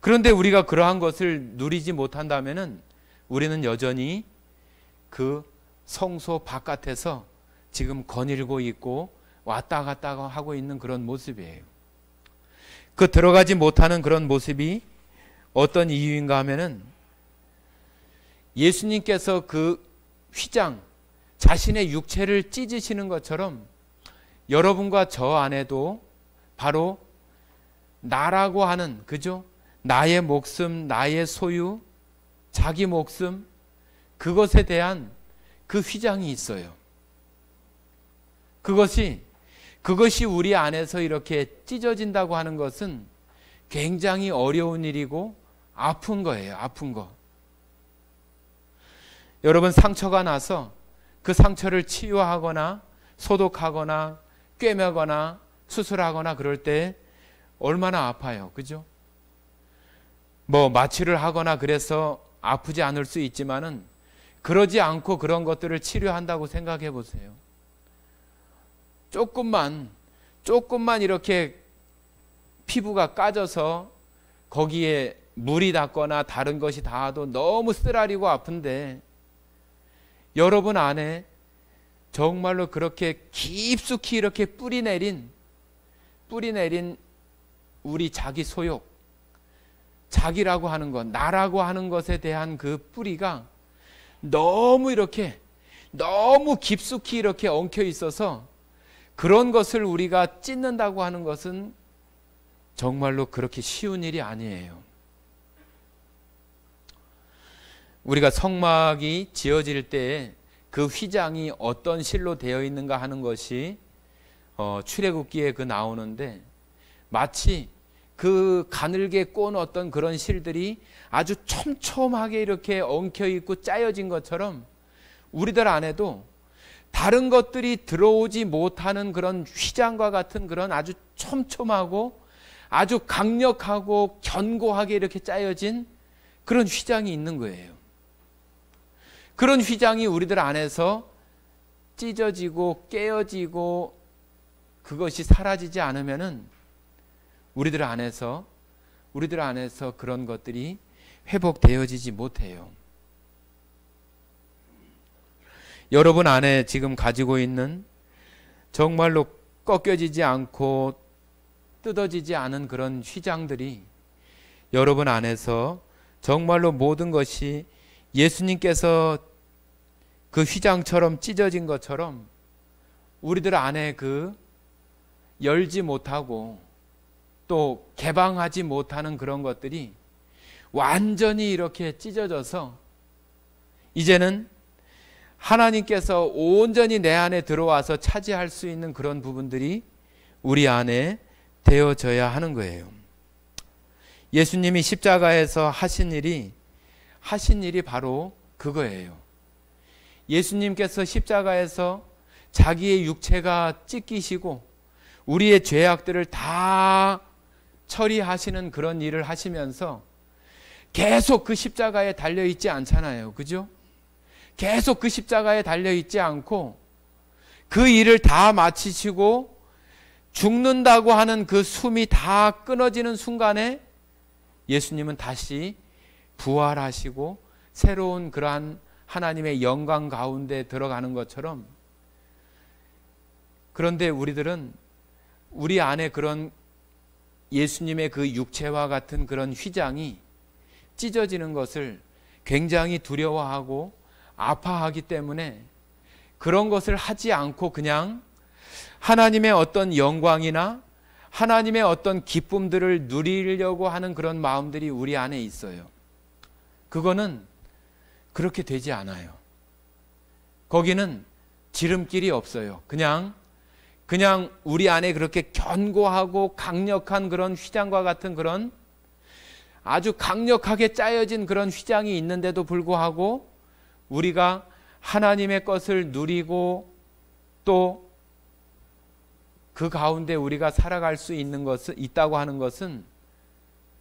그런데 우리가 그러한 것을 누리지 못한다면은 우리는 여전히 그 성소 바깥에서 지금 거닐고 있고 왔다 갔다 하고 있는 그런 모습이에요. 그 들어가지 못하는 그런 모습이 어떤 이유인가 하면은 예수님께서 그 휘장, 자신의 육체를 찢으시는 것처럼 여러분과 저 안에도 바로 나라고 하는, 그죠? 나의 목숨, 나의 소유, 자기 목숨, 그것에 대한 그 휘장이 있어요. 그것이 우리 안에서 이렇게 찢어진다고 하는 것은 굉장히 어려운 일이고 아픈 거예요. 아픈 거. 여러분, 상처가 나서 그 상처를 치유하거나 소독하거나 꿰매거나 수술하거나 그럴 때 얼마나 아파요. 그죠? 마취를 하거나 그래서 아프지 않을 수 있지만은 그러지 않고 그런 것들을 치료한다고 생각해 보세요. 조금만 이렇게 피부가 까져서 거기에 물이 닿거나 다른 것이 닿아도 너무 쓰라리고 아픈데 여러분 안에 정말로 그렇게 깊숙이 이렇게 뿌리 내린 우리 자기 소욕, 자기라고 하는 것, 나라고 하는 것에 대한 그 뿌리가 너무 깊숙이 이렇게 엉켜 있어서 그런 것을 우리가 찢는다고 하는 것은 정말로 그렇게 쉬운 일이 아니에요. 우리가 성막이 지어질 때에 그 휘장이 어떤 실로 되어 있는가 하는 것이 출애굽기에 나오는데, 마치 그 가늘게 꼰 어떤 그런 실들이 아주 촘촘하게 이렇게 엉켜 있고 짜여진 것처럼 우리들 안에도 다른 것들이 들어오지 못하는 그런 휘장과 같은 그런 아주 촘촘하고 아주 강력하고 견고하게 이렇게 짜여진 그런 휘장이 있는 거예요. 그런 휘장이 우리들 안에서 찢어지고 깨어지고 그것이 사라지지 않으면은 우리들 안에서 그런 것들이 회복되어지지 못해요. 여러분 안에 지금 가지고 있는 정말로 꺾여지지 않고 뜯어지지 않은 그런 휘장들이 여러분 안에서 정말로 모든 것이 예수님께서 그 휘장처럼 찢어진 것처럼 우리들 안에 그 열지 못하고 또 개방하지 못하는 그런 것들이 완전히 이렇게 찢어져서 이제는 하나님께서 온전히 내 안에 들어와서 차지할 수 있는 그런 부분들이 우리 안에 되어져야 하는 거예요. 예수님이 십자가에서 하신 일이 바로 그거예요. 예수님께서 십자가에서 자기의 육체가 찢기시고 우리의 죄악들을 다 처리하시는 그런 일을 하시면서 계속 그 십자가에 달려있지 않잖아요. 그죠? 계속 그 십자가에 달려있지 않고 그 일을 다 마치시고 죽는다고 하는 그 숨이 다 끊어지는 순간에 예수님은 다시 부활하시고 새로운 그러한 하나님의 영광 가운데 들어가는 것처럼, 그런데 우리들은 우리 안에 그런 예수님의 그 육체와 같은 그런 휘장이 찢어지는 것을 굉장히 두려워하고 아파하기 때문에 그런 것을 하지 않고 그냥 하나님의 어떤 영광이나 하나님의 어떤 기쁨들을 누리려고 하는 그런 마음들이 우리 안에 있어요. 그거는 그렇게 되지 않아요. 거기는 지름길이 없어요. 그냥 우리 안에 그렇게 견고하고 강력한 그런 휘장과 같은 그런 아주 강력하게 짜여진 그런 휘장이 있는데도 불구하고 우리가 하나님의 것을 누리고 또 그 가운데 우리가 살아갈 수 있는 것은 있다고 하는 것은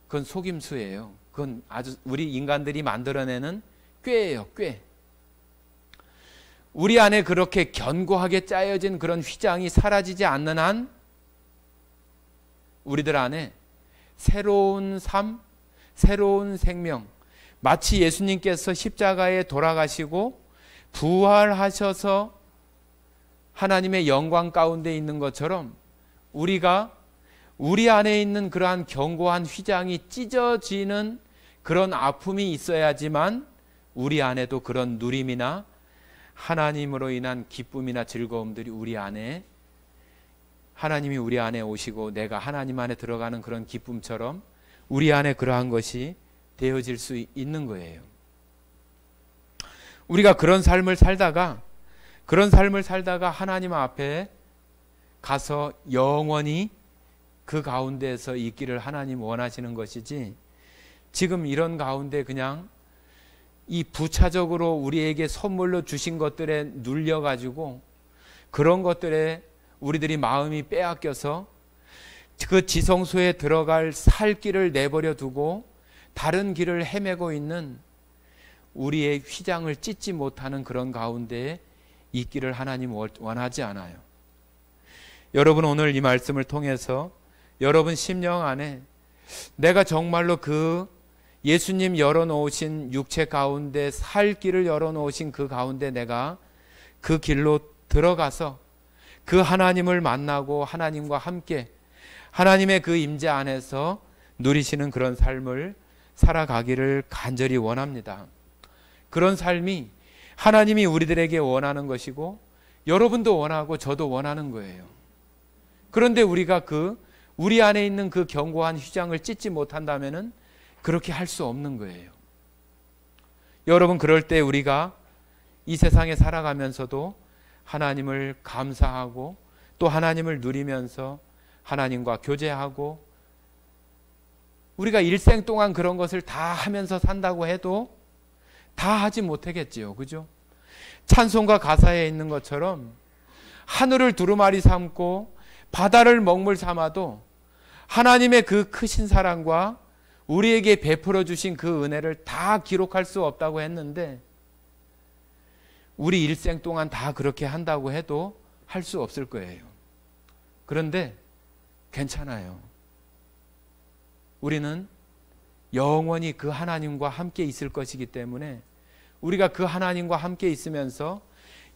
그건 속임수예요. 그건 아주 우리 인간들이 만들어내는 꾀예요, 꾀. 우리 안에 그렇게 견고하게 짜여진 그런 휘장이 사라지지 않는 한 우리들 안에 새로운 삶, 새로운 생명, 마치 예수님께서 십자가에 돌아가시고 부활하셔서 하나님의 영광 가운데 있는 것처럼 우리가 우리 안에 있는 그러한 견고한 휘장이 찢어지는 그런 아픔이 있어야지만 우리 안에도 그런 누림이나 하나님으로 인한 기쁨이나 즐거움들이 우리 안에, 하나님이 우리 안에 오시고 내가 하나님 안에 들어가는 그런 기쁨처럼 우리 안에 그러한 것이 되어질 수 있는 거예요. 우리가 그런 삶을 살다가 하나님 앞에 가서 영원히 그 가운데에서 있기를 하나님 원하시는 것이지, 지금 이런 가운데 그냥 이 부차적으로 우리에게 선물로 주신 것들에 눌려가지고 그런 것들에 우리들이 마음이 빼앗겨서 그 지성소에 들어갈 살 길을 내버려 두고 다른 길을 헤매고 있는 우리의 휘장을 찢지 못하는 그런 가운데에 있기를 하나님 원하지 않아요. 여러분, 오늘 이 말씀을 통해서 여러분 심령 안에 내가 정말로 그 예수님 열어놓으신 육체 가운데 살 길을 열어놓으신 그 가운데 내가 그 길로 들어가서 그 하나님을 만나고 하나님과 함께 하나님의 그 임재 안에서 누리시는 그런 삶을 살아가기를 간절히 원합니다. 그런 삶이 하나님이 우리들에게 원하는 것이고 여러분도 원하고 저도 원하는 거예요. 그런데 우리가 우리 안에 있는 그 견고한 휘장을 찢지 못한다면은 그렇게 할 수 없는 거예요. 여러분, 그럴 때 우리가 이 세상에 살아가면서도 하나님을 감사하고 또 하나님을 누리면서 하나님과 교제하고, 우리가 일생 동안 그런 것을 다 하면서 산다고 해도 다 하지 못하겠지요. 그죠? 찬송가 가사에 있는 것처럼 하늘을 두루마리 삼고 바다를 먹물 삼아도 하나님의 그 크신 사랑과 우리에게 베풀어 주신 그 은혜를 다 기록할 수 없다고 했는데, 우리 일생 동안 다 그렇게 한다고 해도 할 수 없을 거예요. 그런데 괜찮아요. 우리는 영원히 그 하나님과 함께 있을 것이기 때문에 우리가 그 하나님과 함께 있으면서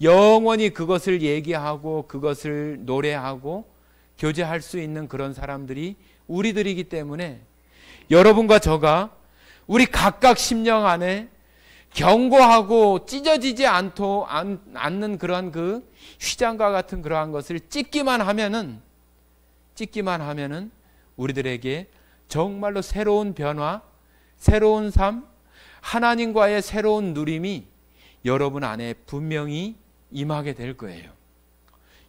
영원히 그것을 얘기하고 그것을 노래하고 교제할 수 있는 그런 사람들이 우리들이기 때문에 여러분과 저가 우리 각각 심령 안에 견고하고 찢어지지 않는 그러한 그 휘장과 같은 그러한 것을 찢기만 하면은 우리들에게 정말로 새로운 변화, 새로운 삶, 하나님과의 새로운 누림이 여러분 안에 분명히 임하게 될 거예요.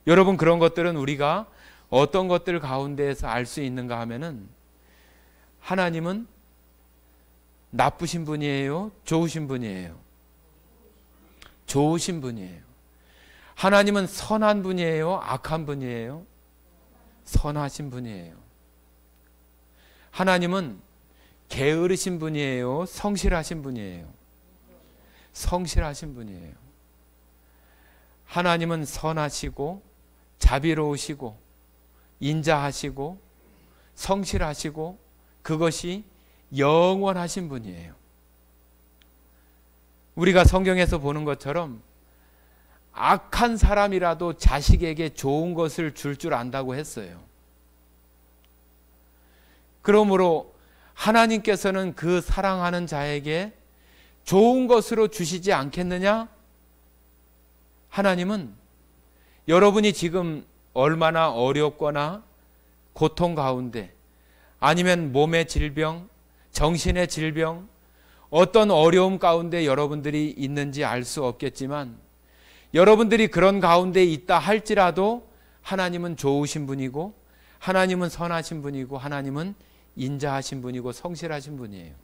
여러분, 그런 것들은 우리가 어떤 것들 가운데에서 알 수 있는가 하면은 하나님은 나쁘신 분이에요? 좋으신 분이에요? 좋으신 분이에요. 하나님은 선한 분이에요? 악한 분이에요? 선하신 분이에요. 하나님은 게으르신 분이에요? 성실하신 분이에요? 성실하신 분이에요. 하나님은 선하시고 자비로우시고 인자하시고 성실하시고 그것이 영원하신 분이에요. 우리가 성경에서 보는 것처럼 악한 사람이라도 자식에게 좋은 것을 줄 안다고 했어요. 그러므로 하나님께서는 그 사랑하는 자에게 좋은 것으로 주시지 않겠느냐? 하나님은 여러분이 지금 얼마나 어렵거나 고통 가운데 아니면 몸의 질병, 정신의 질병, 어떤 어려움 가운데 여러분들이 있는지 알 수 없겠지만 여러분들이 그런 가운데 있다 할지라도 하나님은 좋으신 분이고 하나님은 선하신 분이고 하나님은 인자하신 분이고 성실하신 분이에요.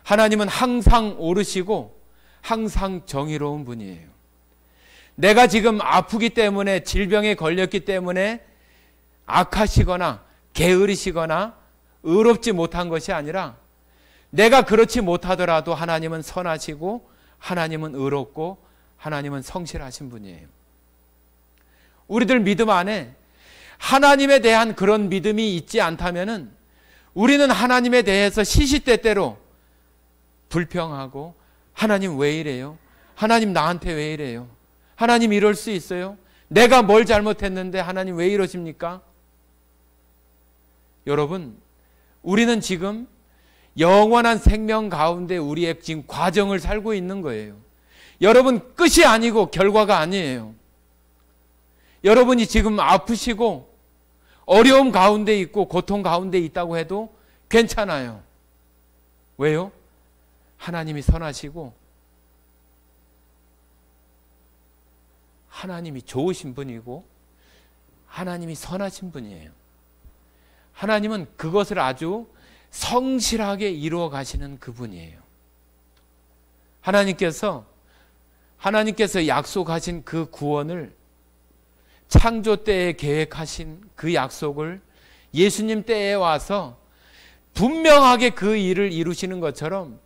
하나님은 항상 옳으시고 항상 정의로운 분이에요. 내가 지금 아프기 때문에 질병에 걸렸기 때문에 악하시거나 게으르시거나 의롭지 못한 것이 아니라 내가 그렇지 못하더라도 하나님은 선하시고 하나님은 의롭고 하나님은 성실하신 분이에요. 우리들 믿음 안에 하나님에 대한 그런 믿음이 있지 않다면은 우리는 하나님에 대해서 시시때때로 불평하고 하나님 왜 이래요? 하나님 나한테 왜 이래요? 하나님 이럴 수 있어요? 내가 뭘 잘못했는데 하나님 왜 이러십니까? 여러분, 우리는 지금 영원한 생명 가운데 우리의 지금 과정을 살고 있는 거예요. 여러분, 끝이 아니고 결과가 아니에요. 여러분이 지금 아프시고 어려움 가운데 있고 고통 가운데 있다고 해도 괜찮아요. 왜요? 하나님이 선하시고 하나님이 좋으신 분이고 하나님이 선하신 분이에요. 하나님은 그것을 아주 성실하게 이루어 가시는 그분이에요. 하나님께서 약속하신 그 구원을 창조 때에 계획하신 그 약속을 예수님 때에 와서 분명하게 그 일을 이루시는 것처럼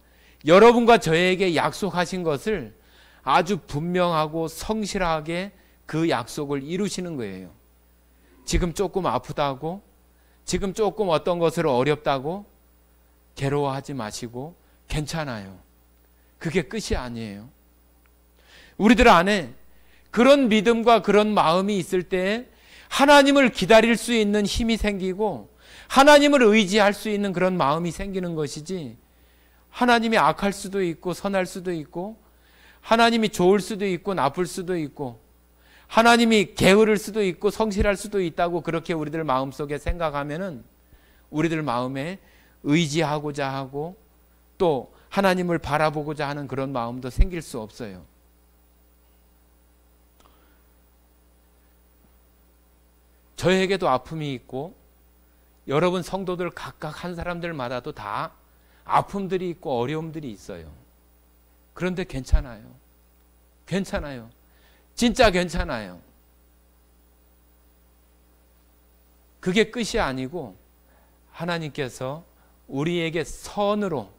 여러분과 저에게 약속하신 것을 아주 분명하고 성실하게 그 약속을 이루시는 거예요. 지금 조금 아프다고, 지금 조금 어떤 것을 어렵다고 괴로워하지 마시고 괜찮아요. 그게 끝이 아니에요. 우리들 안에 그런 믿음과 그런 마음이 있을 때 하나님을 기다릴 수 있는 힘이 생기고 하나님을 의지할 수 있는 그런 마음이 생기는 것이지, 하나님이 악할 수도 있고 선할 수도 있고 하나님이 좋을 수도 있고 나쁠 수도 있고 하나님이 게으를 수도 있고 성실할 수도 있다고 그렇게 우리들 마음속에 생각하면은 우리들 마음에 의지하고자 하고 또 하나님을 바라보고자 하는 그런 마음도 생길 수 없어요. 저에게도 아픔이 있고 여러분 성도들 각각 한 사람들마다도 다 아픔들이 있고 어려움들이 있어요. 그런데 괜찮아요. 괜찮아요. 진짜 괜찮아요. 그게 끝이 아니고 하나님께서 우리에게 선으로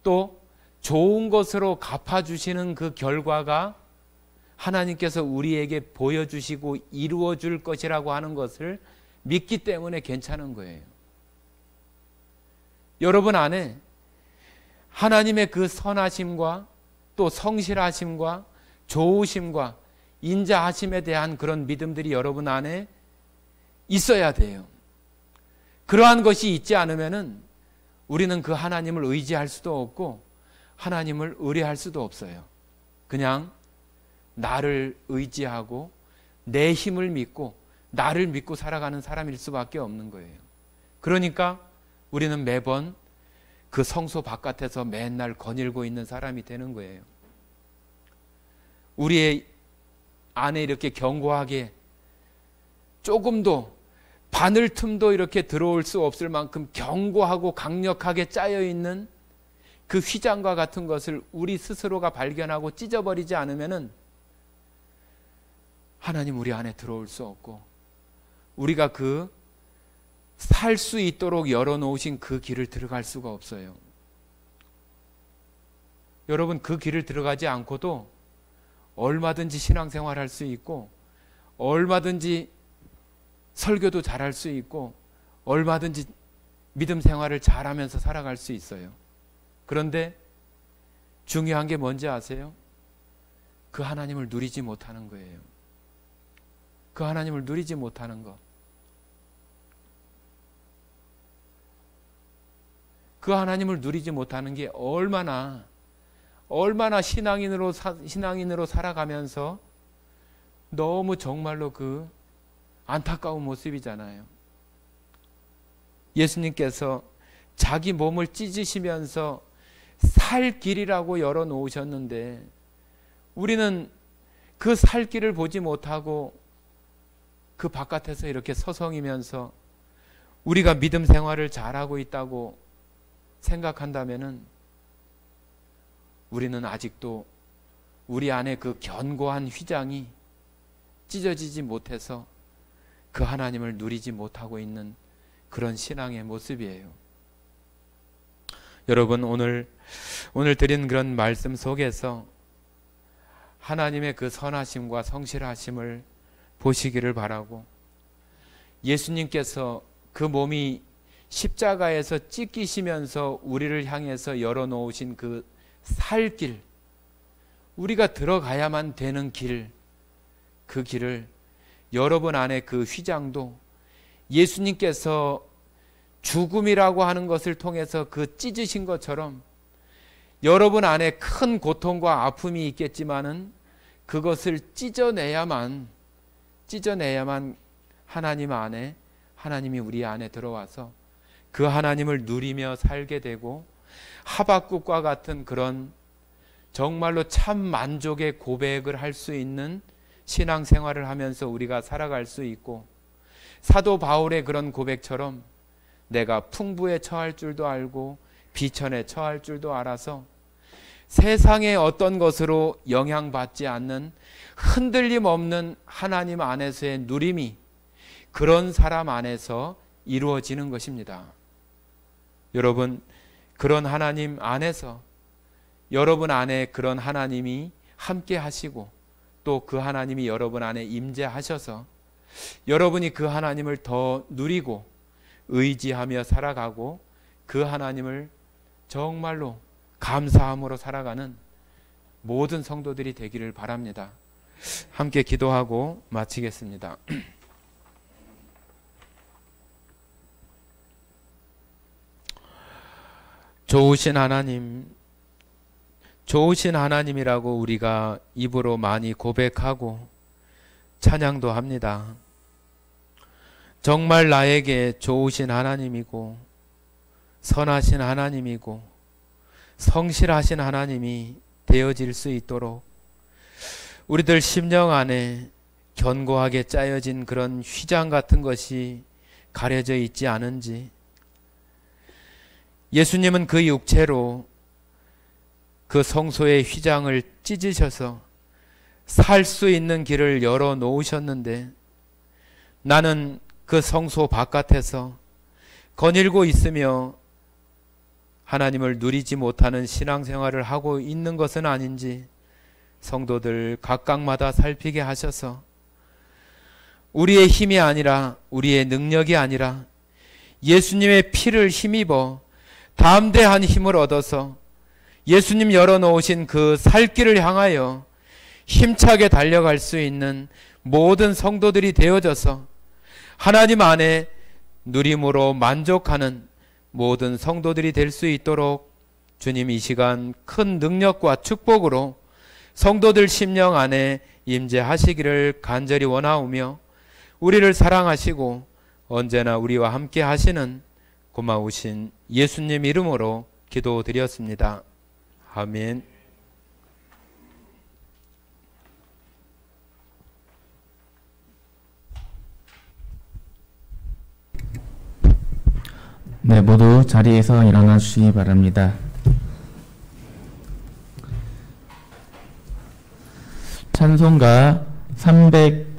또 좋은 것으로 갚아주시는 그 결과가 하나님께서 우리에게 보여주시고 이루어줄 것이라고 하는 것을 믿기 때문에 괜찮은 거예요. 여러분 안에 하나님의 그 선하심과 또 성실하심과 좋으심과 인자하심에 대한 그런 믿음들이 여러분 안에 있어야 돼요. 그러한 것이 있지 않으면은 우리는 그 하나님을 의지할 수도 없고 하나님을 의뢰할 수도 없어요. 그냥 나를 의지하고 내 힘을 믿고 나를 믿고 살아가는 사람일 수밖에 없는 거예요. 그러니까 우리는 매번 그 성소 바깥에서 맨날 거닐고 있는 사람이 되는 거예요. 우리의 안에 이렇게 견고하게 조금도 바늘 틈도 이렇게 들어올 수 없을 만큼 견고하고 강력하게 짜여 있는 그 휘장과 같은 것을 우리 스스로가 발견하고 찢어버리지 않으면은 하나님 우리 안에 들어올 수 없고 우리가 그 살 수 있도록 열어놓으신 그 길을 들어갈 수가 없어요. 여러분, 그 길을 들어가지 않고도 얼마든지 신앙생활 할 수 있고 얼마든지 설교도 잘할 수 있고 얼마든지 믿음 생활을 잘하면서 살아갈 수 있어요. 그런데 중요한 게 뭔지 아세요? 그 하나님을 누리지 못하는 거예요. 그 하나님을 누리지 못하는 것. 그 하나님을 누리지 못하는 게 얼마나 신앙인으로 살아가면서 너무 정말로 그 안타까운 모습이잖아요. 예수님께서 자기 몸을 찢으시면서 살 길이라고 열어놓으셨는데 우리는 그 살 길을 보지 못하고 그 바깥에서 이렇게 서성이면서 우리가 믿음 생활을 잘하고 있다고 생각한다면은 우리는 아직도 우리 안에 그 견고한 휘장이 찢어지지 못해서 그 하나님을 누리지 못하고 있는 그런 신앙의 모습이에요. 여러분, 오늘 드린 그런 말씀 속에서 하나님의 그 선하심과 성실하심을 보시기를 바라고, 예수님께서 그 몸이 십자가에서 찢기시면서 우리를 향해서 열어놓으신 그 살길, 우리가 들어가야만 되는 길, 그 길을 여러분 안에 그 휘장도 예수님께서 죽음이라고 하는 것을 통해서 그 찢으신 것처럼 여러분 안에 큰 고통과 아픔이 있겠지만은 그것을 찢어내야만 하나님 안에, 하나님이 우리 안에 들어와서 그 하나님을 누리며 살게 되고 하박국과 같은 그런 정말로 참 만족의 고백을 할 수 있는 신앙생활을 하면서 우리가 살아갈 수 있고, 사도 바울의 그런 고백처럼 내가 풍부에 처할 줄도 알고 비천에 처할 줄도 알아서 세상의 어떤 것으로 영향받지 않는 흔들림 없는 하나님 안에서의 누림이 그런 사람 안에서 이루어지는 것입니다. 여러분, 그런 하나님 안에서 여러분 안에 그런 하나님이 함께 하시고 또 그 하나님이 여러분 안에 임재하셔서 여러분이 그 하나님을 더 누리고 의지하며 살아가고 그 하나님을 정말로 감사함으로 살아가는 모든 성도들이 되기를 바랍니다. 함께 기도하고 마치겠습니다. 좋으신 하나님이라고 우리가 입으로 많이 고백하고 찬양도 합니다. 정말 나에게 좋으신 하나님이고 선하신 하나님이고 성실하신 하나님이 되어질 수 있도록 우리들 심령 안에 견고하게 짜여진 그런 휘장 같은 것이 가려져 있지 않은지, 예수님은 그 육체로 그 성소의 휘장을 찢으셔서 살 수 있는 길을 열어 놓으셨는데 나는 그 성소 바깥에서 거닐고 있으며 하나님을 누리지 못하는 신앙생활을 하고 있는 것은 아닌지 성도들 각각마다 살피게 하셔서 우리의 힘이 아니라 우리의 능력이 아니라 예수님의 피를 힘입어 담대한 힘을 얻어서 예수님 열어놓으신 그 살 길을 향하여 힘차게 달려갈 수 있는 모든 성도들이 되어져서 하나님 안에 누림으로 만족하는 모든 성도들이 될 수 있도록 주님 이 시간 큰 능력과 축복으로 성도들 심령 안에 임재하시기를 간절히 원하오며 우리를 사랑하시고 언제나 우리와 함께 하시는 고마우신 예수님 이름으로 기도드렸습니다. 아멘. 네, 모두 자리에서 일어나 주시기 바랍니다. 찬송가 300